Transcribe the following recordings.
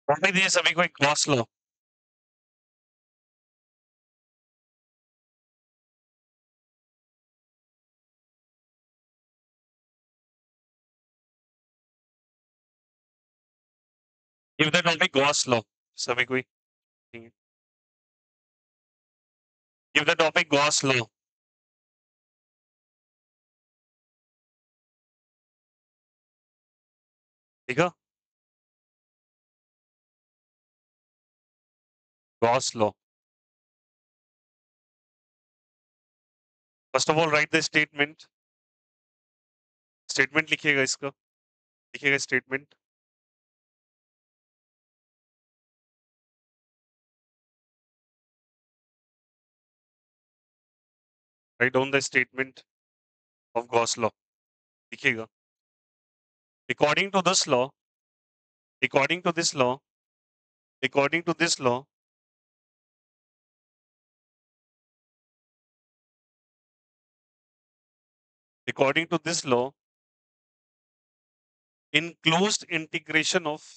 Topic दिए सभी को एक Gauss law. Give the topic Gauss law. सभी को give the topic Gauss law. ठीक है, Gauss law. First of all write the statement. Statement लिखिएगा, इसका लिखिएगा statement. Write down the statement of Gauss law. लिखिएगा, according to this law, according to this law, according to this law, according to this law, in closed integration of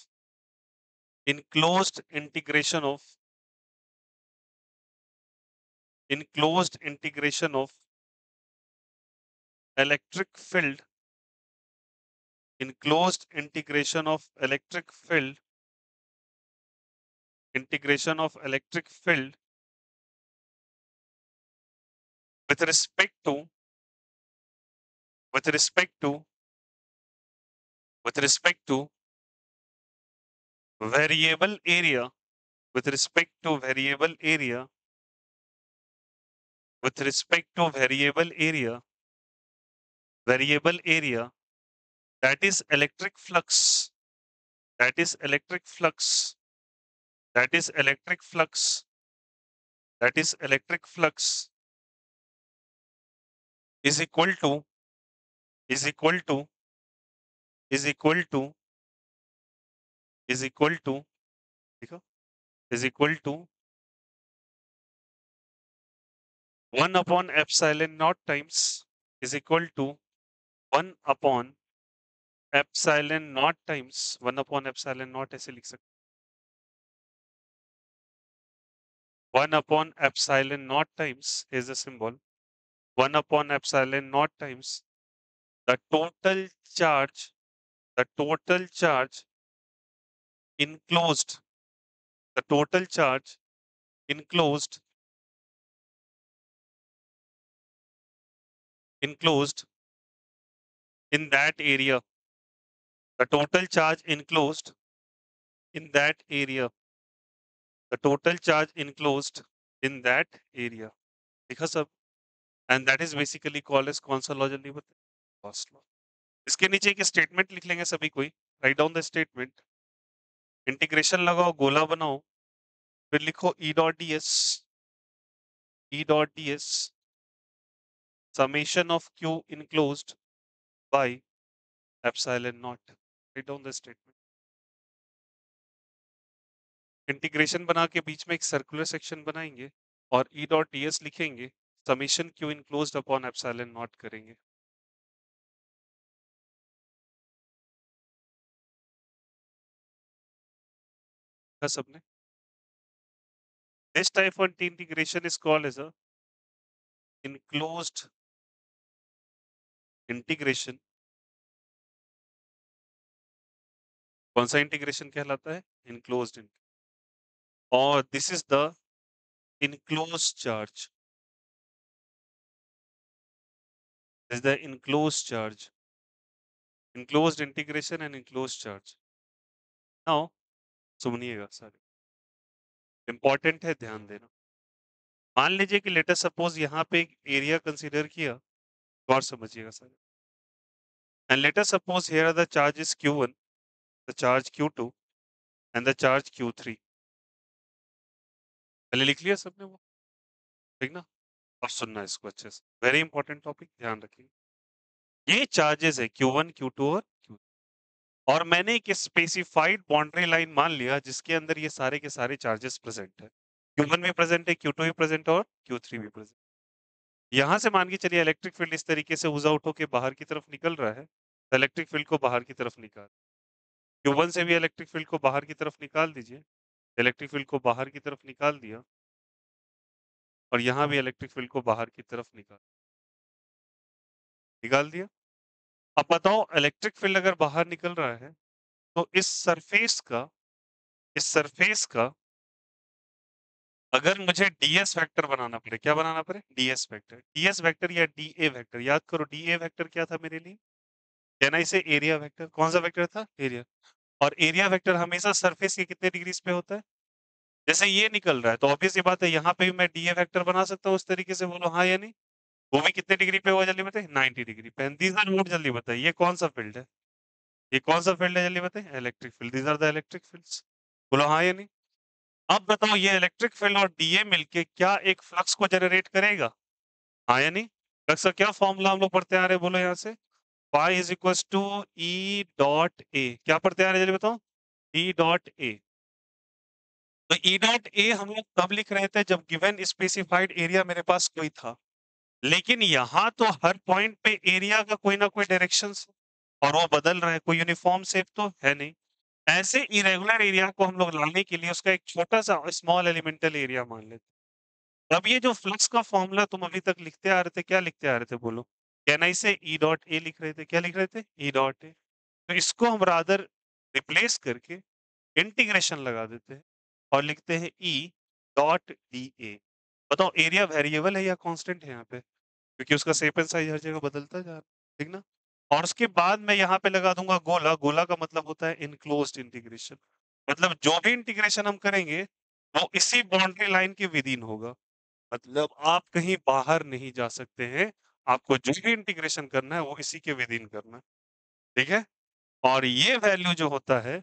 in closed integration of in closed integration of electric field, in closed integration of electric field, integration of electric field with respect to with respect to with respect to variable area, with respect to variable area, with respect to variable area, that is electric flux, that is electric flux, that is electric flux, that is electric flux is equal to is equal to is equal to is equal to देखो, is equal to 1 upon epsilon naught times is equal to 1 upon epsilon naught times 1 upon epsilon naught ऐसे लिख सकते 1 upon epsilon naught times is the symbol 1 upon epsilon naught times the total charge, the total charge enclosed, the total charge enclosed enclosed in that area, the total charge enclosed in that area, the total charge enclosed in that area, because of, and that is basically called as कौन सा law जल्दी बताइए, Gauss law. इसके नीचे एक statement लिख लेंगे सभी कोई, right down the statement, integration लगाओ, गोला बनाओ, फिर लिखो ई dot D S, E dot D S summation of q enclosed by epsilon naught, write down the statement। Integration बना के बीच में एक सर्कुलर सेक्शन बनाएंगे और ई डॉट डी एस लिखेंगे, summation Q enclosed upon epsilon not करेंगे। सबने this type of integration is called as a enclosed integration। कौन सा इंटीग्रेशन कहलाता है, enclosed, और this is the enclosed charge, this is the enclosed charge, enclosed integration and enclosed charge। now सुनिएगा सारे, important है, ध्यान देना। मान लीजिए कि लेटर सपोज यहाँ पे एक एरिया कंसीडर किया, और समझिएगा सारे, and let us suppose here the charge is q1, the charge q2 and the charge q3। पहले लिख लिया सबने वो, ठीक ना? अब सुनना इसको अच्छे से, वेरी इंपॉर्टेंट टॉपिक, ध्यान रखिए। ये चार्जेस है Q1, Q2 और Q, और मैंने एक स्पेसिफाइड बाउंड्री लाइन मान लिया जिसके अंदर ये सारे के सारे चार्जेस प्रेजेंट है। Q1 भी प्रेजेंट है, Q2 भी प्रेजेंट है और Q3 भी प्रेजेंट। यहां से मान के चलिए इलेक्ट्रिक फील्ड इस तरीके से ऊज आउट होके बाहर की तरफ निकल रहा है, तो इलेक्ट्रिक फील्ड को बाहर की तरफ निकाल, Q1 से भी इलेक्ट्रिक फील्ड को बाहर की तरफ निकाल दीजिए। इलेक्ट्रिक फील्ड को बाहर की तरफ निकाल दिया और यहाँ भी इलेक्ट्रिक फील्ड को बाहर की तरफ निकाल दिया। अब बताओ इलेक्ट्रिक फील्ड अगर बाहर निकल रहा है तो इस सरफेस का अगर मुझे डीएस वेक्टर बनाना पड़े, क्या बनाना पड़े? DS vector. डीएस वेक्टर या डीए वेक्टर, याद करो डीए वेक्टर क्या था मेरे लिए? कहना इसे एरिया वेक्टर। कौन सा वेक्टर था? एरिया। और एरिया वेक्टर हमेशा सरफेस के कितने डिग्रीज पे होता है? जैसे ये निकल रहा है तो ऑब्वियस सी बात है यहाँ पे भी मैं डीए वेक्टर बना सकता हूँ उस तरीके से, बोलो हाँ या नहीं? वो भी कितने डिग्री पे होगा जल्दी बताइए? 90 डिग्री पे। दीज आर व्हाट, जल्दी बताइए ये कौन सा फील्ड है? ये कौन सा फील्ड है जल्दी बताइए? Electric field. These are the electric fields. बोलो हाँ या नहीं? अब बताओ ये इलेक्ट्रिक फील्ड और डीए मिलके क्या एक फ्लक्स को जनरेट करेगा? हाँ या नहीं? फ्लक्स का क्या फॉर्मूला हम लोग पढ़ते आ रहे हैं, बोलो यहाँ से? Phi is equal to E dot A. क्या पढ़ते आ रहे हैं जल्दी बताओ? E dot A. तो ई डॉट ए हम लोग तब लिख रहे थे जब गिवन स्पेसिफाइड एरिया मेरे पास कोई था, लेकिन यहाँ तो हर पॉइंट पे एरिया का कोई ना कोई डायरेक्शन और वो बदल रहा है, कोई यूनिफॉर्म शेप तो है नहीं। ऐसे इरेगुलर एरिया को हम लोग लाने के लिए उसका एक छोटा सा स्मॉल एलिमेंटल एरिया मान लेते हैं। अब ये जो फ्लक्स का फॉर्मूला तुम अभी तक लिखते आ रहे थे, क्या लिखते आ रहे थे बोलो? कहना इसे ई डॉट ए लिख रहे थे। क्या लिख रहे थे? ई डॉट ए। तो इसको हम रादर रिप्लेस करके इंटीग्रेशन लगा देते हैं और लिखते हैं ई डॉट डी ए। बताओ एरिया वेरिएबल है या कांस्टेंट है यहाँ पे? क्योंकि उसका शेप एंड साइज हर जगह बदलता जा रहा है, ठीक ना? और उसके बाद मैं यहाँ पे लगा दूंगा गोला। गोला का मतलब होता है इनक्लोज्ड इंटीग्रेशन। मतलब जो भी इंटीग्रेशन हम करेंगे वो इसी बाउंड्री लाइन के विद इन होगा। मतलब आप कहीं बाहर नहीं जा सकते हैं। आपको जो भी इंटीग्रेशन करना है वो इसी के विद इन करना है, ठीक है? और ये वैल्यू जो होता है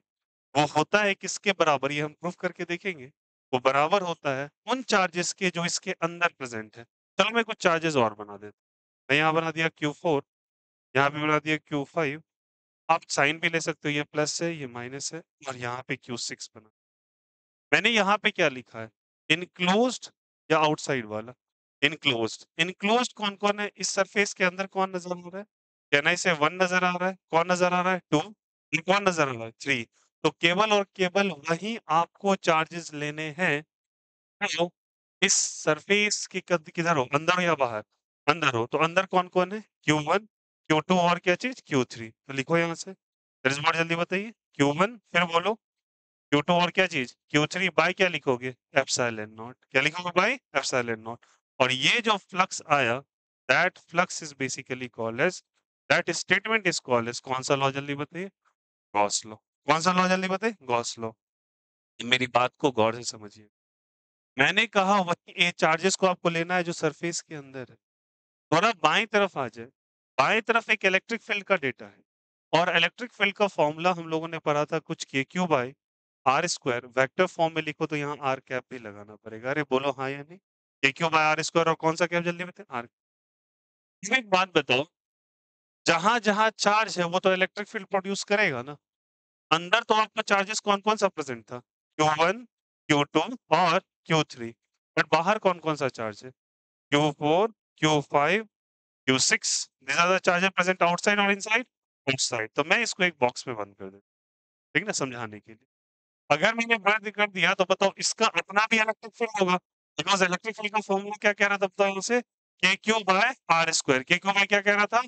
वो होता है किसके बराबर, ये हम प्रूफ करके देखेंगे। वो बराबर होता है उन चार्जेस के जो इसके अंदर प्रेजेंट है। चलो मैं कुछ चार्जेस और बना देता हूं। मैं यहाँ बना दिया Q4, यहाँ पे बना दिया Q5। आप साइन भी ले सकते हो, ये प्लस है ये माइनस है, और यहाँ पे Q6 बना। मैंने यहाँ पे क्या लिखा है? इनक्लोज्ड या आउटसाइड वाला? इनक्लोज्ड। इनक्लोज्ड कौन कौन है इस सरफेस के अंदर? कौन नजर आ रहा है? कहना इसे 1 नजर आ रहा है। कौन नजर आ रहा है? 2। कौन नजर आ रहा है? 3। तो केवल और केवल वही आपको चार्जेस लेने हैं जो इस सरफेस की किधर हो, अंदर हो या बाहर? अंदर हो। तो अंदर कौन कौन है? Q1, Q2 और क्या चीज? Q3। तो लिखो यहाँ से रिजल्ट जल्दी बताइए। Q1 फिर बोलो, Q2 और क्या चीज? Q3 बाय क्या लिखोगे? Epsilon naught. क्या लिखोगे? By epsilon naught. और ये जो फ्लक्स आया, that flux is basically called as, that statement is called as, कौन सा लॉ जल्दी बताइए? Gauss law. कौन सा लॉ जल्दी बताइए? Gauss law. मेरी बात को गौर से समझिए। मैंने कहा वही ए चार्जेस को आपको लेना है जो सरफेस के अंदर है। थोड़ा बाएं तरफ आ जाए। बाएं तरफ एक इलेक्ट्रिक फील्ड का डेटा है और इलेक्ट्रिक फील्ड का फॉर्मूला हम लोगों ने पढ़ा था कुछ K Q by R square. Vector form में लिखो तो यहाँ आर कैप भी लगाना पड़ेगा। अरे बोलो हाँ या नहीं? के क्यू बाय आर स्क्वायर और कौन सा कैप जल्दी बताए? आर। एक बात बताओ, जहां जहां चार्ज है वो तो इलेक्ट्रिक फील्ड प्रोड्यूस करेगा ना। अंदर तो आपका चार्जेस कौन कौन सा प्रेजेंट था? Q1, Q2 और Q3। बट बाहर कौन कौन सा चार्ज है? Q4, Q5, Q6। these are the charges present outside और inside? outside। तो मैं इसको एक बॉक्स में बंद कर देता हूँ, ठीक है ना, समझाने के लिए। अगर मैंने बंद कर दिया तो बताओ इसका अपना भी इलेक्ट्रिक फील्ड होगा, बिकॉज इलेक्ट्रिक फील्ड का फॉर्मूला क्या कह रहा था बताओ उसे? K Q by R square. के क्यू बाय क्या कह रहा था?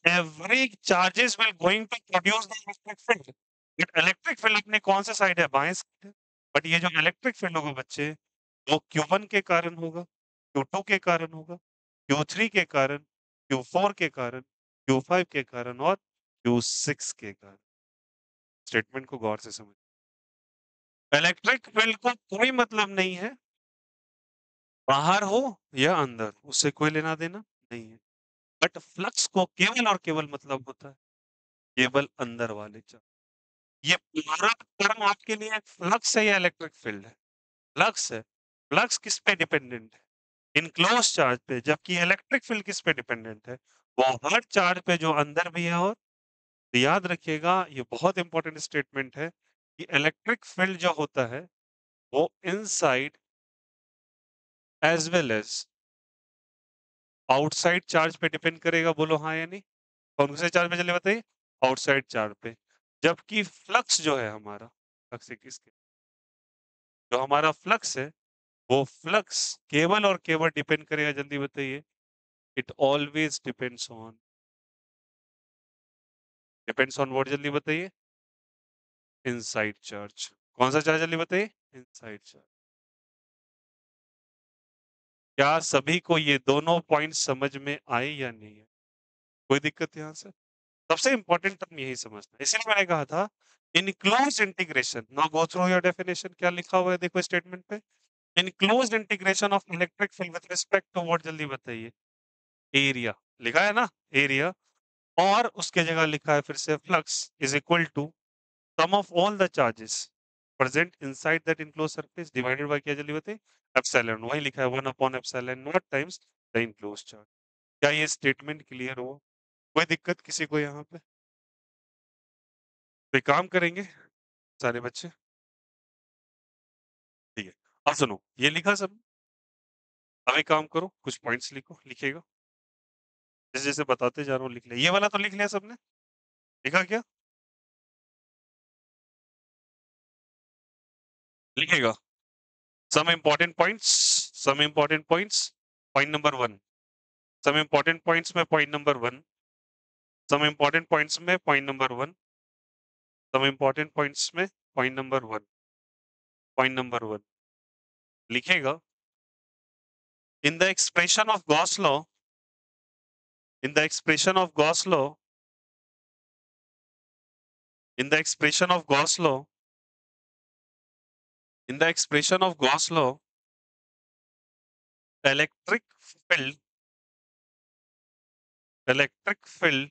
Every charges will going to produce the electric field. But electric field अपने कौन से साइड है? बाएं साइड है। बट ये जो इलेक्ट्रिक फील्ड होगा बच्चे, वो Q1 के कारण होगा, Q2 के कारण होगा, Q3 के कारण, Q4 के कारण, Q5 के कारण और Q6 के कारण। स्टेटमेंट को गौर से समझ। इलेक्ट्रिक फील्ड को कोई मतलब नहीं है बाहर हो या अंदर, उससे कोई लेना देना नहीं है। बट फ्लक्स को केवल और केवल मतलब होता है केवल अंदर वाले चार्ज। ये पूरा टर्म आपके लिए फ्लक्स है या इलेक्ट्रिक फील्ड है? फ्लक्स है। फ्लक्स किस पे डिपेंडेंट है? इनक्लोज चार्ज पे। जबकि इलेक्ट्रिक फील्ड किस पे डिपेंडेंट है? वो हर चार्ज पे जो अंदर भी है। और तो याद रखिएगा ये बहुत इंपॉर्टेंट स्टेटमेंट है कि इलेक्ट्रिक फील्ड जो होता है वो inside as well as outside charge पे डिपेंड करेगा। बोलो हाँ या नहीं? कौन से चार्ज पे चले बताइए? आउटसाइड चार्ज पे। जबकि फ्लक्स जो है हमारा, फ्लक्स किसके, जो हमारा फ्लक्स है वो फ्लक्स केवल और केवल डिपेंड करेगा, जल्दी बताइए, it always depends on what, जल्दी बताइए, इनसाइड चार्ज। कौन सा चार्ज, जल्दी बताइए, इनसाइड चार्ज। क्या सभी को ये दोनों पॉइंट समझ में आए या नहीं है, कोई दिक्कत यहाँ से? सबसे इंपॉर्टेंट टर्म यही समझना है, इसलिए मैंने कहा था in close integration, now go through your definition, क्या लिखा हुआ है देखो स्टेटमेंट पे, in close integration of electric field with respect to what, जल्दी बताइए, एरिया, लिखा है ना, एरिया, और उसके जगह लिखा है फिर से flux is equal to sum of all the charges present inside that enclose surface divided by, क्या जल्दी बताइए, एप्सिलॉन, वही लिखा है 1 upon epsilon naught times the enclose charge. क्या ये स्टेटमेंट क्लियर हो, कोई दिक्कत किसी को यहाँ पे? तो एक काम करेंगे सारे बच्चे, ठीक है, अब सुनो, ये लिखा सब, अब एक काम करो, कुछ पॉइंट्स लिखो, लिखेगा, जैसे जैसे बताते जा रहा हूँ लिख लिया, ये वाला तो लिख लिया सबने, लिखा क्या, लिखेगा, some important points, some important points, point number 1, some important points में point number 1, some important points में point number 1, some important points में पॉइंट नंबर 1, पॉइंट नंबर 1, लिखेगा, in the expression of Gauss law, in the expression of Gauss law, in the expression of Gauss law, in the expression of Gauss law, electric field, electric field,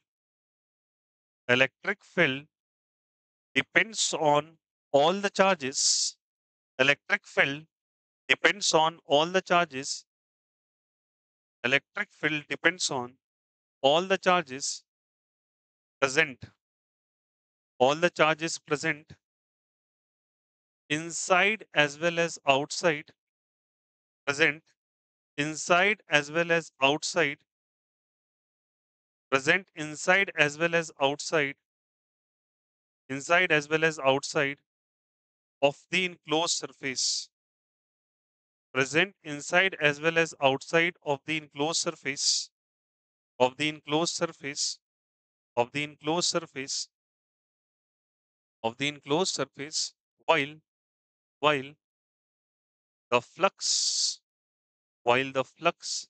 electric field depends on all the charges. Electric field depends on all the charges. Electric field depends on all the charges present, all the charges present inside as well as outside, present inside as well as outside, present inside as well as outside, inside as well as outside of the enclosed surface, present inside as well as outside of the enclosed surface, of the enclosed surface, of the enclosed surface, of the enclosed surface, while the flux, while the flux,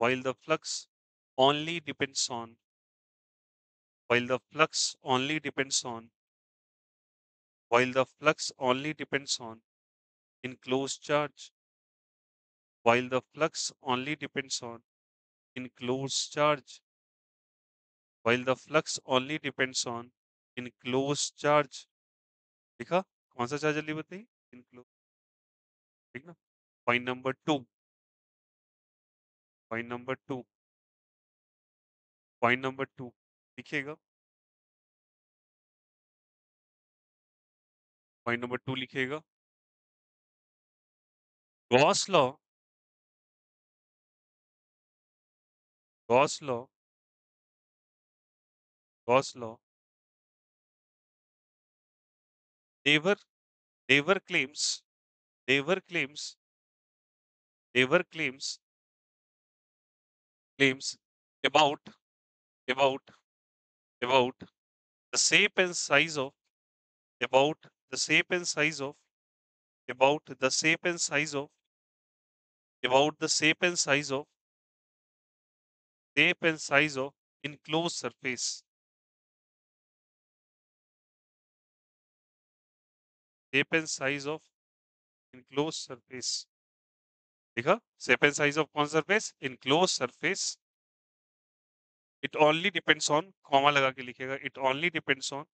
while the flux only depends on, while the flux only depends on, while the flux only depends on enclosed charge, while the flux only depends on enclosed charge, while the flux only depends on enclosed charge, लिखा, कौन सा charge जल्दी बताइए, enclose, ठीक ना, point number 2, point number 2, point number 2, लिखिएगा, point number 2 लिखिएगा, Gauss law, Gauss law, Gauss law never, never claims, never claims, never claims, claims about, about, about the shape and size of, about the shape and size of, about the shape and size of, about the shape and size of, shape and size of enclosed surface, shape and size of enclosed surface, देखा, shape and size of कौन surface, enclosed surface, it only depends on, comma लगा के लिखेगा, it only depends on,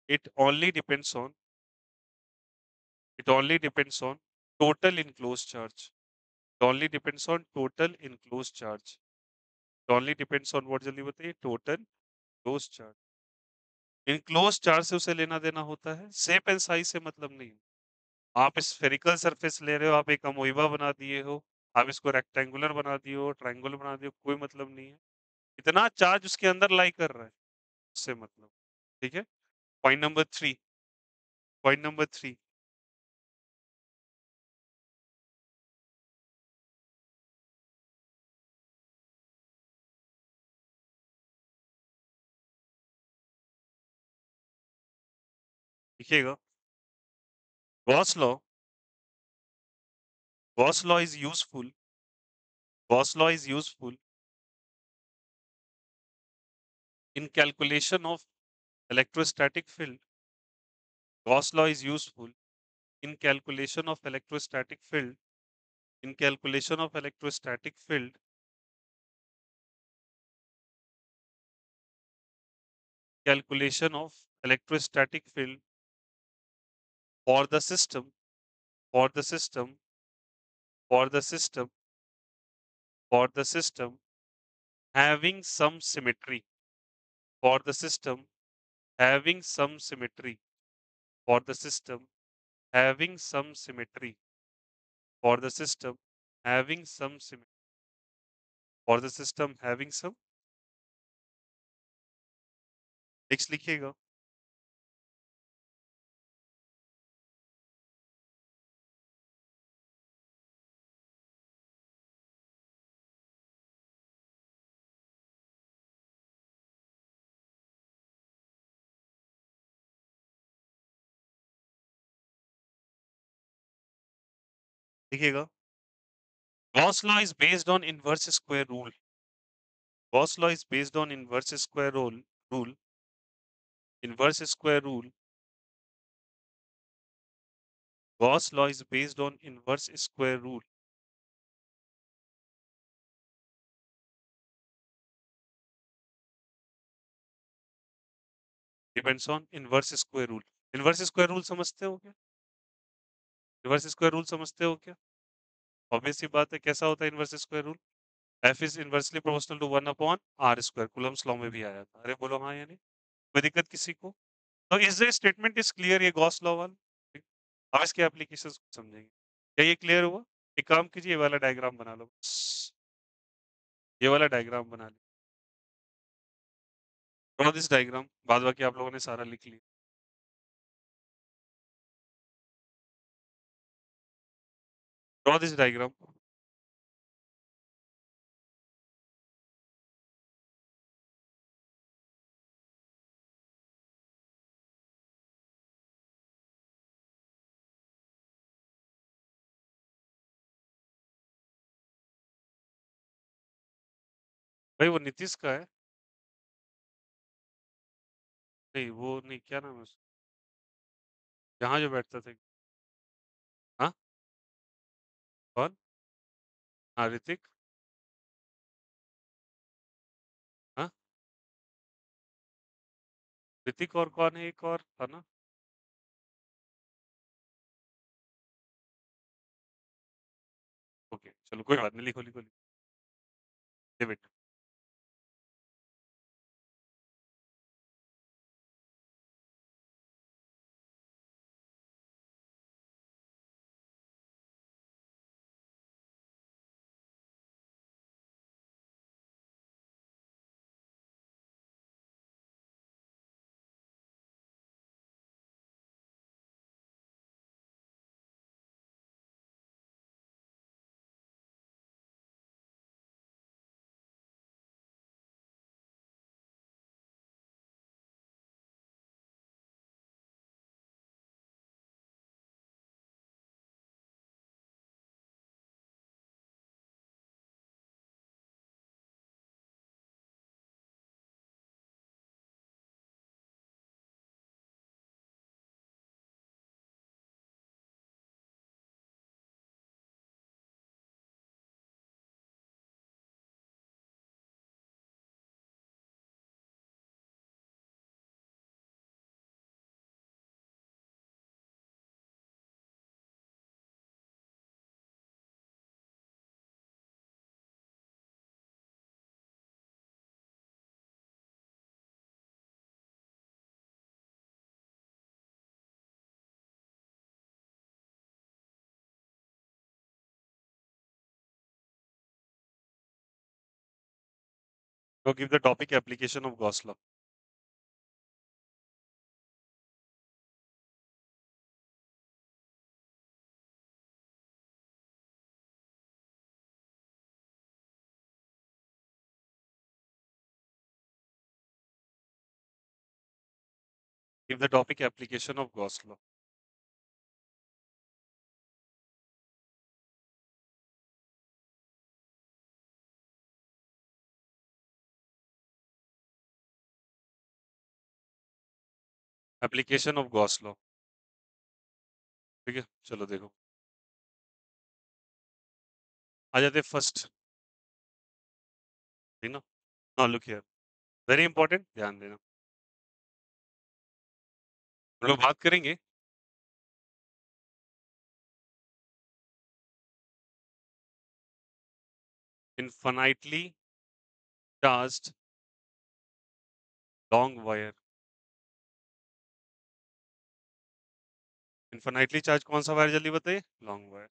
it only depends on, it only depends on total enclosed charge, it only depends on total enclosed charge, it only depends on what, जल्दी बताइए, total enclosed charge, enclosed charge से उसे लेना देना होता है, shape and size से मतलब नहीं, आप स्फेरिकल सरफेस ले रहे हो, आप एक अमोइबा बना दिए हो, आप इसको रेक्टेंगुलर बना दिए हो, ट्रायंगुलर बना दिए हो, कोई मतलब नहीं है, इतना चार्ज उसके अंदर लाई कर रहा है, उससे मतलब, ठीक है। पॉइंट नंबर 3 लिखिएगा। Gauss law Gauss law is useful Gauss law is useful in calculation of electrostatic field. Gauss law is useful in calculation of electrostatic field. In calculation of electrostatic field, calculation of electrostatic field for the system, for the system, for the system, for the system having some symmetry, for the system having some symmetry, for the system having some symmetry, for the system having some symmetry, for the system having some. Next लिखिएगा। लिखिएगा। Gauss law is based on inverse square rule. Gauss law is based on inverse square rule. Inverse square rule. Gauss law is based on inverse square rule. Depends on inverse square rule. Inverse square rule समझते हो क्या? Inverse square rule समझते हो क्या? Obvious सी बात है, कैसा होता है inverse square rule? F is inversely proportional to 1 upon R square. Coulomb's law में भी आया था। अरे बोलो हाँ या नहीं? कोई दिक्कत किसी को? तो इस स्टेटमेंट इज क्लियर, ये गॉस लॉ वाला। ठीक। अब इसके एप्लीकेशन समझेंगे। क्या ये क्लियर हुआ? एक काम कीजिए, ये वाला डायग्राम बना लो। ये वाला डायग्राम बना लो। Draw this diagram. बाद बाकी आप लोगों ने सारा लिख लिया। Draw this diagram. भाई वो नीतीश का है? नहीं वो नहीं, क्या नाम है उसका? यहाँ जो बैठता था। हाँ, कौन? हाँ, ऋतिक। हाँ, ऋतिक और कौन है, एक और था ना? ओके चलो कोई बात नहीं, लिखो लिखो लिखो। David. Go give the topic application of Gauss law. Give the topic application of Gauss law. Application of Gauss law. ठीक है, चलो देखो आ जाते फर्स्ट, ठीक ना। Now look here, very important, ध्यान देना। हम लोग बात करेंगे infinitely charged long wire. Infinitely charge कौन सा वायर जल्दी बताइए? Long wire.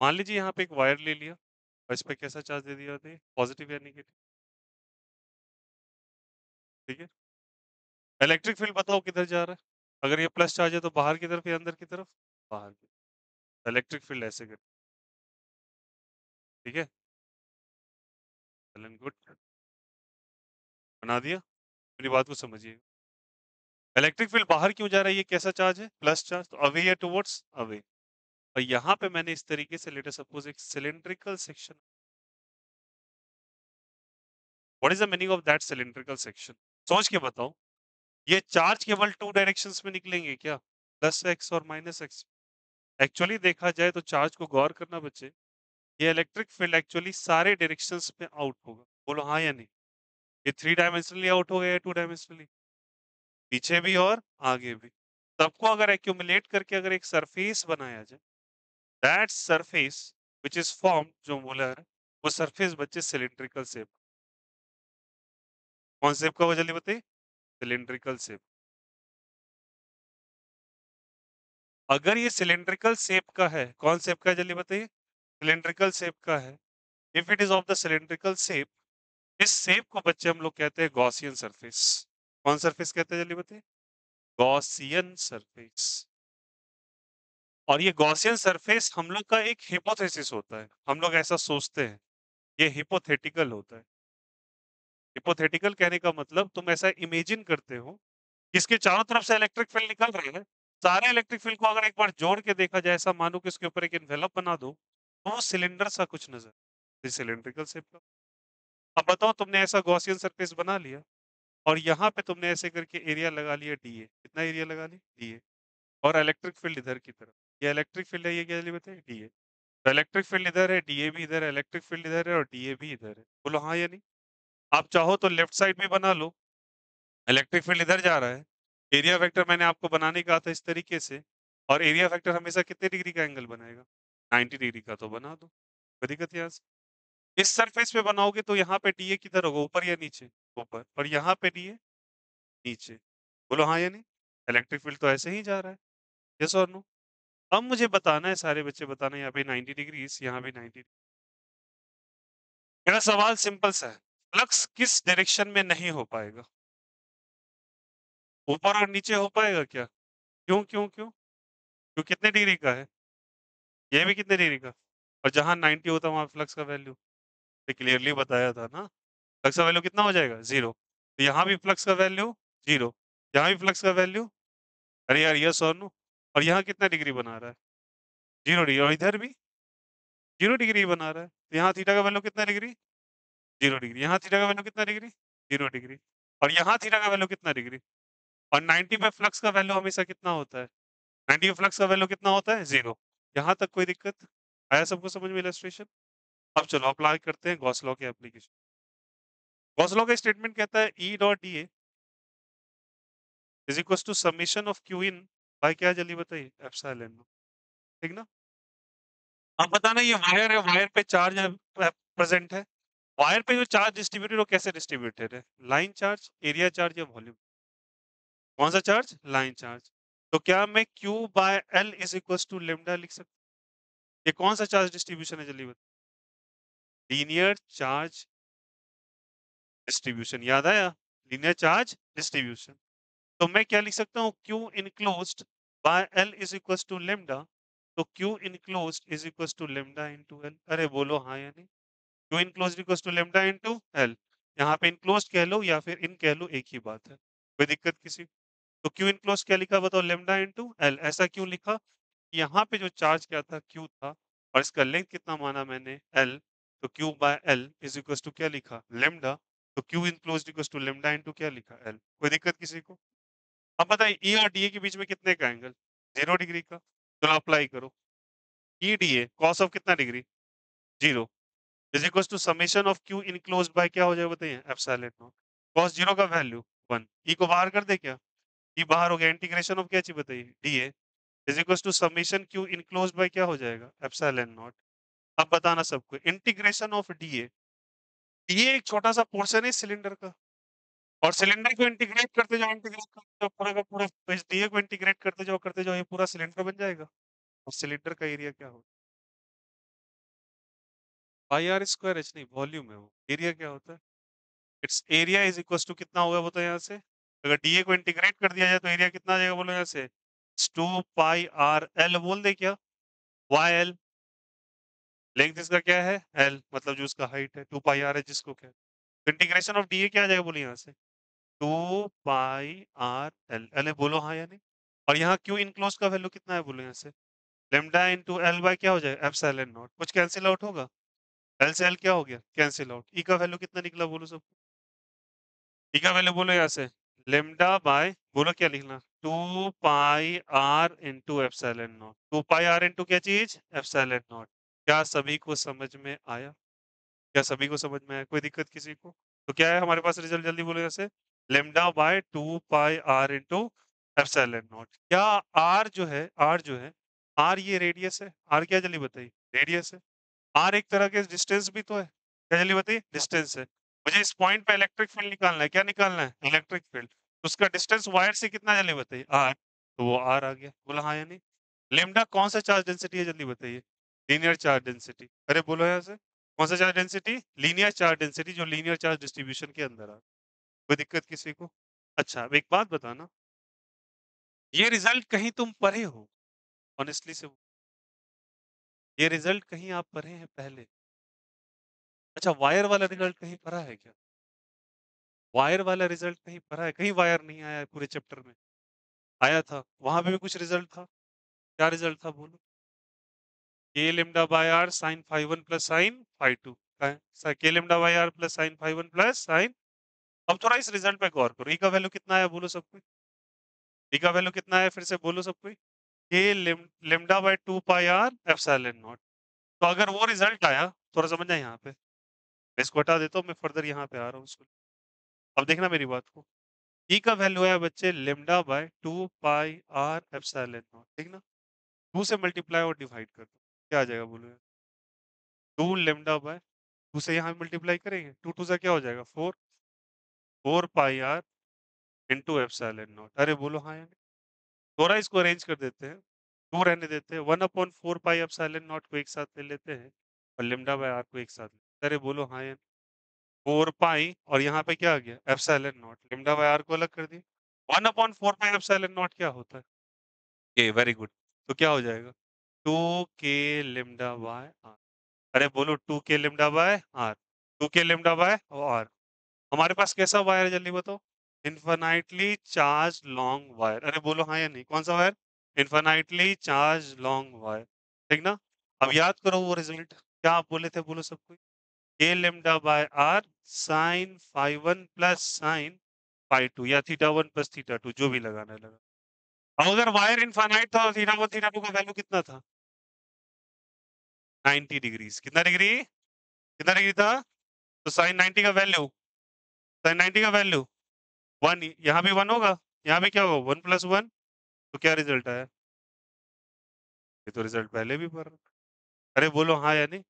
मान लीजिए यहाँ पे एक वायर ले लिया और इस पे कैसा चार्ज दे दिया बताइए? पॉजिटिव या नेगेटिव? ठीक है, इलेक्ट्रिक फील्ड बताओ किधर जा रहा है? अगर ये प्लस चार्ज है तो बाहर की तरफ या अंदर की तरफ? बाहर की। इलेक्ट्रिक फील्ड ऐसे कर, ठीक है, चलन गुड, बना दिया। मेरी बात को समझिए, इलेक्ट्रिक फील्ड बाहर क्यों जा रहा है? ये कैसा चार्ज है? प्लस चार्ज, तो अवे या टुवर्ड्स अवे। और यहाँ पे मैंने इस तरीके से लेट अस सपोज एक cylindrical section, what is the meaning of that cylindrical section? सोच के बताओ, ये चार्ज केवल टू डायरेक्शंस में निकलेंगे क्या? प्लस एक्स और माइनस एक्स। एक्चुअली देखा जाए तो चार्ज को गौर करना बच्चे, ये इलेक्ट्रिक फील्ड एक्चुअली सारे डायरेक्शंस में आउट होगा। बोलो हाँ या नहीं? ये थ्री डायमेंशनली आउट हो गया या टू डायमेंशनली? पीछे भी और आगे भी। सबको अगर एक्यूमुलेट करके अगर एक सरफेस बनाया जाए, that surface which is formed, जो बोला है वो सरफेस बच्चे सिलिंड्रिकल शेप। कौन शेप का? वो जल्दी बताइए। Cylindrical shape. अगर ये सिलिंड्रिकल शेप का है, कौन शेप का है जल्दी बताइए? सिलिंड्रिकल शेप का है। If it is of the cylindrical shape, इस शेप को बच्चे हम लोग कहते हैं गॉसियन सरफेस। कौन सरफेस कहते हैं जल्दी बताइए? Gaussian surface. और ये गॉसियन सरफेस हम लोग का एक हिपोथेसिस होता है, हम लोग ऐसा सोचते हैं, ये हिपोथेटिकल होता है। हिपोथेटिकल कहने का मतलब तुम ऐसा इमेजिन करते हो कि इसके चारों तरफ से इलेक्ट्रिक फील्ड निकल रहे हैं, सारे इलेक्ट्रिक फील्ड को अगर एक बार जोड़ के देखा जाए, ऐसा मानो कि उसके ऊपर एक एनवेलप बना दो, तो वो सिलेंडर सा कुछ नजर, सिलिंड्रिकल शेप का। अब बताओ, तुमने ऐसा गॉसियन सरफेस बना लिया और यहाँ पे तुमने ऐसे करके एरिया लगा लिया डीए। कितना एरिया लगा लिया? डीए। और इलेक्ट्रिक फील्ड इधर की तरफ, ये इलेक्ट्रिक फील्ड है, ये क्या बताइए? डीए। तो इलेक्ट्रिक फील्ड इधर है, डीए भी इधर है, इलेक्ट्रिक फील्ड इधर है और डीए भी इधर है। बोलो हाँ या नहीं? आप चाहो तो लेफ्ट साइड भी बना लो, इलेक्ट्रिक फील्ड इधर जा रहा है, एरिया वेक्टर मैंने आपको बनाने कहा था इस तरीके से, और एरिया वेक्टर हमेशा कितने डिग्री का एंगल बनाएगा? 90 डिग्री का, तो बना दो। कोई दिक्कत यहाँ से? इस सरफेस पे बनाओगे तो यहाँ पे डीए किधर होगा? ऊपर या नीचे? ऊपर। और यहाँ पे डीए नीचे। बोलो हाँ या नहीं? इलेक्ट्रिक फील्ड तो ऐसे ही जा रहा है, यस और नो? अब मुझे बताना है, सारे बच्चे बताना, यहाँ पे 90 डिग्री, यहाँ भी 90। मेरा सवाल सिंपल सा है, फ्लक्स किस डायरेक्शन में नहीं हो पाएगा? ऊपर और नीचे हो पाएगा क्या? क्यों क्यों क्यों? क्यों, कितने डिग्री का है? ये भी कितने डिग्री का? और जहां 90 होता है वहां फ्लक्स का वैल्यू क्लियरली बताया था ना। फ्लक्स का वैल्यू कितना हो जाएगा? जीरो। तो यहाँ भी फ्लक्स का वैल्यू जीरो, यहाँ भी फ्लक्स का वैल्यू, अरे यार यस और नो। और यहाँ कितना डिग्री बना रहा है? Zero degree. और इधर भी जीरो डिग्री बना रहा है, तो यहाँ थीटा का वैल्यू कितना डिग्री? Zero degree. यहाँ थीटा का वैल्यू कितना डिग्री? Zero degree. और यहाँ थीटा का वैल्यू कितना डिग्री? और 90 पे फ्लक्स का वैल्यू हमेशा कितना होता है? 90 पे फ्लक्स का वैल्यू कितना होता है? जीरो। यहाँ तक कोई दिक्कत आया सबको समझ में इलस्ट्रेशन? अब चलो अप्लाई करते हैं गॉस लॉ के एप्लीकेशन। गॉस लॉ का स्टेटमेंट कहता है E dot D is equal to summation of Q in by क्या जल्दी बताइए? Epsilon naught. ठीक ना। अब बताना, ये वायर है, वायर पे चार्ज प्रेजेंट है, वायर पे जो चार्ज डिस्ट्रीब्यूटेड वो कैसे डिस्ट्रीब्यूटेड है? लाइन चार्ज, एरिया चार्ज या वॉल्यूम? कौन सा चार्ज? Line charge. तो क्या मैं Q by L is equal to lambda लिख सकता? ये कौन सा चार्ज डिस्ट्रीब्यूशन है जल्दी बताइए? लीनियर चार्ज डिस्ट्रीब्यूशन, याद आया? Linear charge distribution. तो मैं क्या लिख सकता हूँ? Q enclosed by L is equal to lambda. तो Q enclosed is equal to lambda into L। अरे बोलो हाँ या नहीं? Q enclosed equal to lambda into L। यहाँ पे इनक्लोज्ड कह लो या फिर इन कह लो, एक ही बात है। कोई दिक्कत किसी को? तो क्यू इनक्लोज क्या लिखा बताओ, लेमडा इनटू एल। ऐसा क्यों लिखा? यहाँ पे जो चार्ज क्या था, क्यू था, और इसका लेंथ कितना माना मैंने, एल। तो Q by L is equal to क्या लिखा, लेमडा। तो Q enclose equal to lambda into क्या लिखा, एल। कोई दिक्कत किसी को? अब बताइए ई और डी ए के बीच में कितने का एंगल, 0 डिग्री का। चलो अप्लाई करो। E D A cos of कितना डिग्री, 0, is equal to summation of Q enclose by क्या हो जाएगा बताइए, एप्सिलॉन नॉट। कॉस 0 का वैल्यू 1, ई को बाहर कर दे क्या, ई बाहर हो गया, इंटीग्रेशन ऑफ क्या चाहिए बताइए, D A is equal to summation Q enclose by क्या हो जाएगा, एप्सिलॉन नॉट। अब बताना सबको, इंटीग्रेशन ऑफ डी ए, ये एक छोटा सा पोर्शन है सिलेंडर का, और सिलेंडर को इंटीग्रेट करते जाओ पूरा का पूरा, तो इस डीए को इंटीग्रेट करते जाओ, ये पूरा सिलेंडर बन जाएगा। और सिलेंडर का एरिया क्या हो, पाई आर स्क्वायर एच, नहीं वॉल्यूम है वो, एरिया क्या होता है, it's area is equal to कितना होगा वो तो यहाँ से, अगर डीए को इंटीग्रेट कर दिया जाए तो एरिया कितना आ जाएगा बोलो यहाँ से, 2 पाई आर एल बोल दे क्या, वाई एल, लेंथ इसका क्या है एल, मतलब जो उसका हाइट है 2 पाई आर है जिसको क्या, इंटीग्रेशन ऑफ डीए क्या आ जाएगा बोलो यहाँ से, 2 पाई आर एल, अरे बोलो हाँ या नहीं। और यहाँ क्यू इनक्लोज का वैल्यू कितना है बोलो यहाँ से, लेमडा इंटू एल बाय क्या हो जाएगा, एप्सिलॉन नॉट। कुछ कैंसिल आउट होगा, एल से एल क्या हो गया, कैंसिल आउट। ई का वैल्यू कितना निकला बोलो सब, ई का वैल्यू बोलो यहाँ से, लेमडा बाय बोलो क्या लिखना, 2 pi are into epsilon naught. 2 pi are into क्या चीज, एप्सिलॉन नॉट। क्या सभी को समझ में आया, क्या सभी को समझ में आया, कोई दिक्कत किसी को? तो क्या है हमारे पास रिजल्ट, जल्दी बोलो जैसे, lambda by 2 pi are into epsilon naught. क्या आर जो है, आर जो है, आर ये रेडियस है, आर क्या जल्दी बताइए, रेडियस है। आर एक तरह के डिस्टेंस भी तो है, क्या जल्दी बताइए, डिस्टेंस है। मुझे इस पॉइंट पे इलेक्ट्रिक फील्ड निकालना है, क्या निकालना है, इलेक्ट्रिक फील्ड। तो उसका डिस्टेंस वायर से कितना जल्दी बताइए, आर। तो वो आर आ गया, बोला हाँ या नहीं। लेमडा कौन सा चार्ज डेंसिटी है जल्दी बताइए, लीनियर चार्ज डेंसिटी। अरे बोलो यहाँ से, कौन सा charge density, linear charge density, जो लीनियर चार्ज डिस्ट्रीब्यूशन के अंदर आ। कोई दिक्कत किसी को? अच्छा अब एक बात बताना, ये रिजल्ट कहीं तुम पढ़े हो, ऑनेस्टली से, ये रिजल्ट कहीं आप पढ़े हैं पहले? अच्छा वायर वाला रिजल्ट कहीं पढ़ा है क्या, वायर वाला रिजल्ट कहीं पढ़ा है? कहीं वायर नहीं आया है पूरे चैप्टर में, आया था, वहां पे भी कुछ रिजल्ट था। क्या रिजल्ट था बोलो, k lambda by are sine phi one plus sine phi two, k lambda by r plus sine phi one plus sine. अब थोड़ा इस रिजल्ट पे गौर करो, ई का वैल्यू कितना है बोलो सब कोई, ई का वैल्यू कितना है फिर से बोलो सब कोई, के lambda by 2 pi R epsilon naught. तो अगर वो रिजल्ट आया, थोड़ा समझना यहाँ पे, मैं इसको हटा देता हूँ, मैं फर्दर यहाँ पे आ रहा हूँ उसको। अब देखना मेरी बात को, ई का वैल्यू है बच्चे lambda by 2 pi R epsilon naught, ठीक ना। 2 से मल्टीप्लाई और डिवाइड कर दो, क्या आ जाएगा बोलो यार, 2 लेमडा बाय 2 से यहाँ मल्टीप्लाई करेंगे, 2 से क्या हो जाएगा 4, 4 pi are into epsilon naught. अरे बोलो हाँ यार, थोड़ा इसको अरेंज कर देते हैं, 2 रहने देते हैं, 1/4 पाई एप्सिलॉन नॉट को एक साथ ले लेते हैं, और लेमडा बाय आर को एक साथ अरे बोलो हाँ यार, 4 पाई और यहाँ पे क्या आ गया epsilon naught, lambda by R को अलग कर दिया। 1/4 पाई एप्सिलॉन नॉट क्या होता है, के, वेरी गुड। तो क्या हो जाएगा, 2 के लेमडा बाय आर। अरे बोलो 2 के लेमडा बाय आर, 2 के लेमडा बाय आर। हमारे पास कैसा वायर है जल्दी बताओ, इन्फानाइटली चार्ज लॉन्ग वायर। अरे बोलो हाँ या नहीं, कौन सा wire, infinitely charge long wire, ठीक ना। अब याद करो वो रिजल्ट, क्या आप बोले थे बोलो सबको, के lambda by are sine phi one plus sine phi two, या थीटा 1 प्लस थीटा 2, जो भी लगाना है लगा। अब अगर वायर इनफाइनाइट था और थीटा 1 थीटा 2 का वैल्यू कितना था, 90 डिग्रीज, कितना डिग्री, कितना डिग्री था, तो साइन 90 का वैल्यू, साइन 90 का वैल्यू 1, यहाँ भी 1 होगा, यहाँ भी क्या होगा 1 + 1। तो क्या रिजल्ट आया, ये तो रिजल्ट पहले भी पढ़ रहा था। अरे बोलो हाँ या नहीं।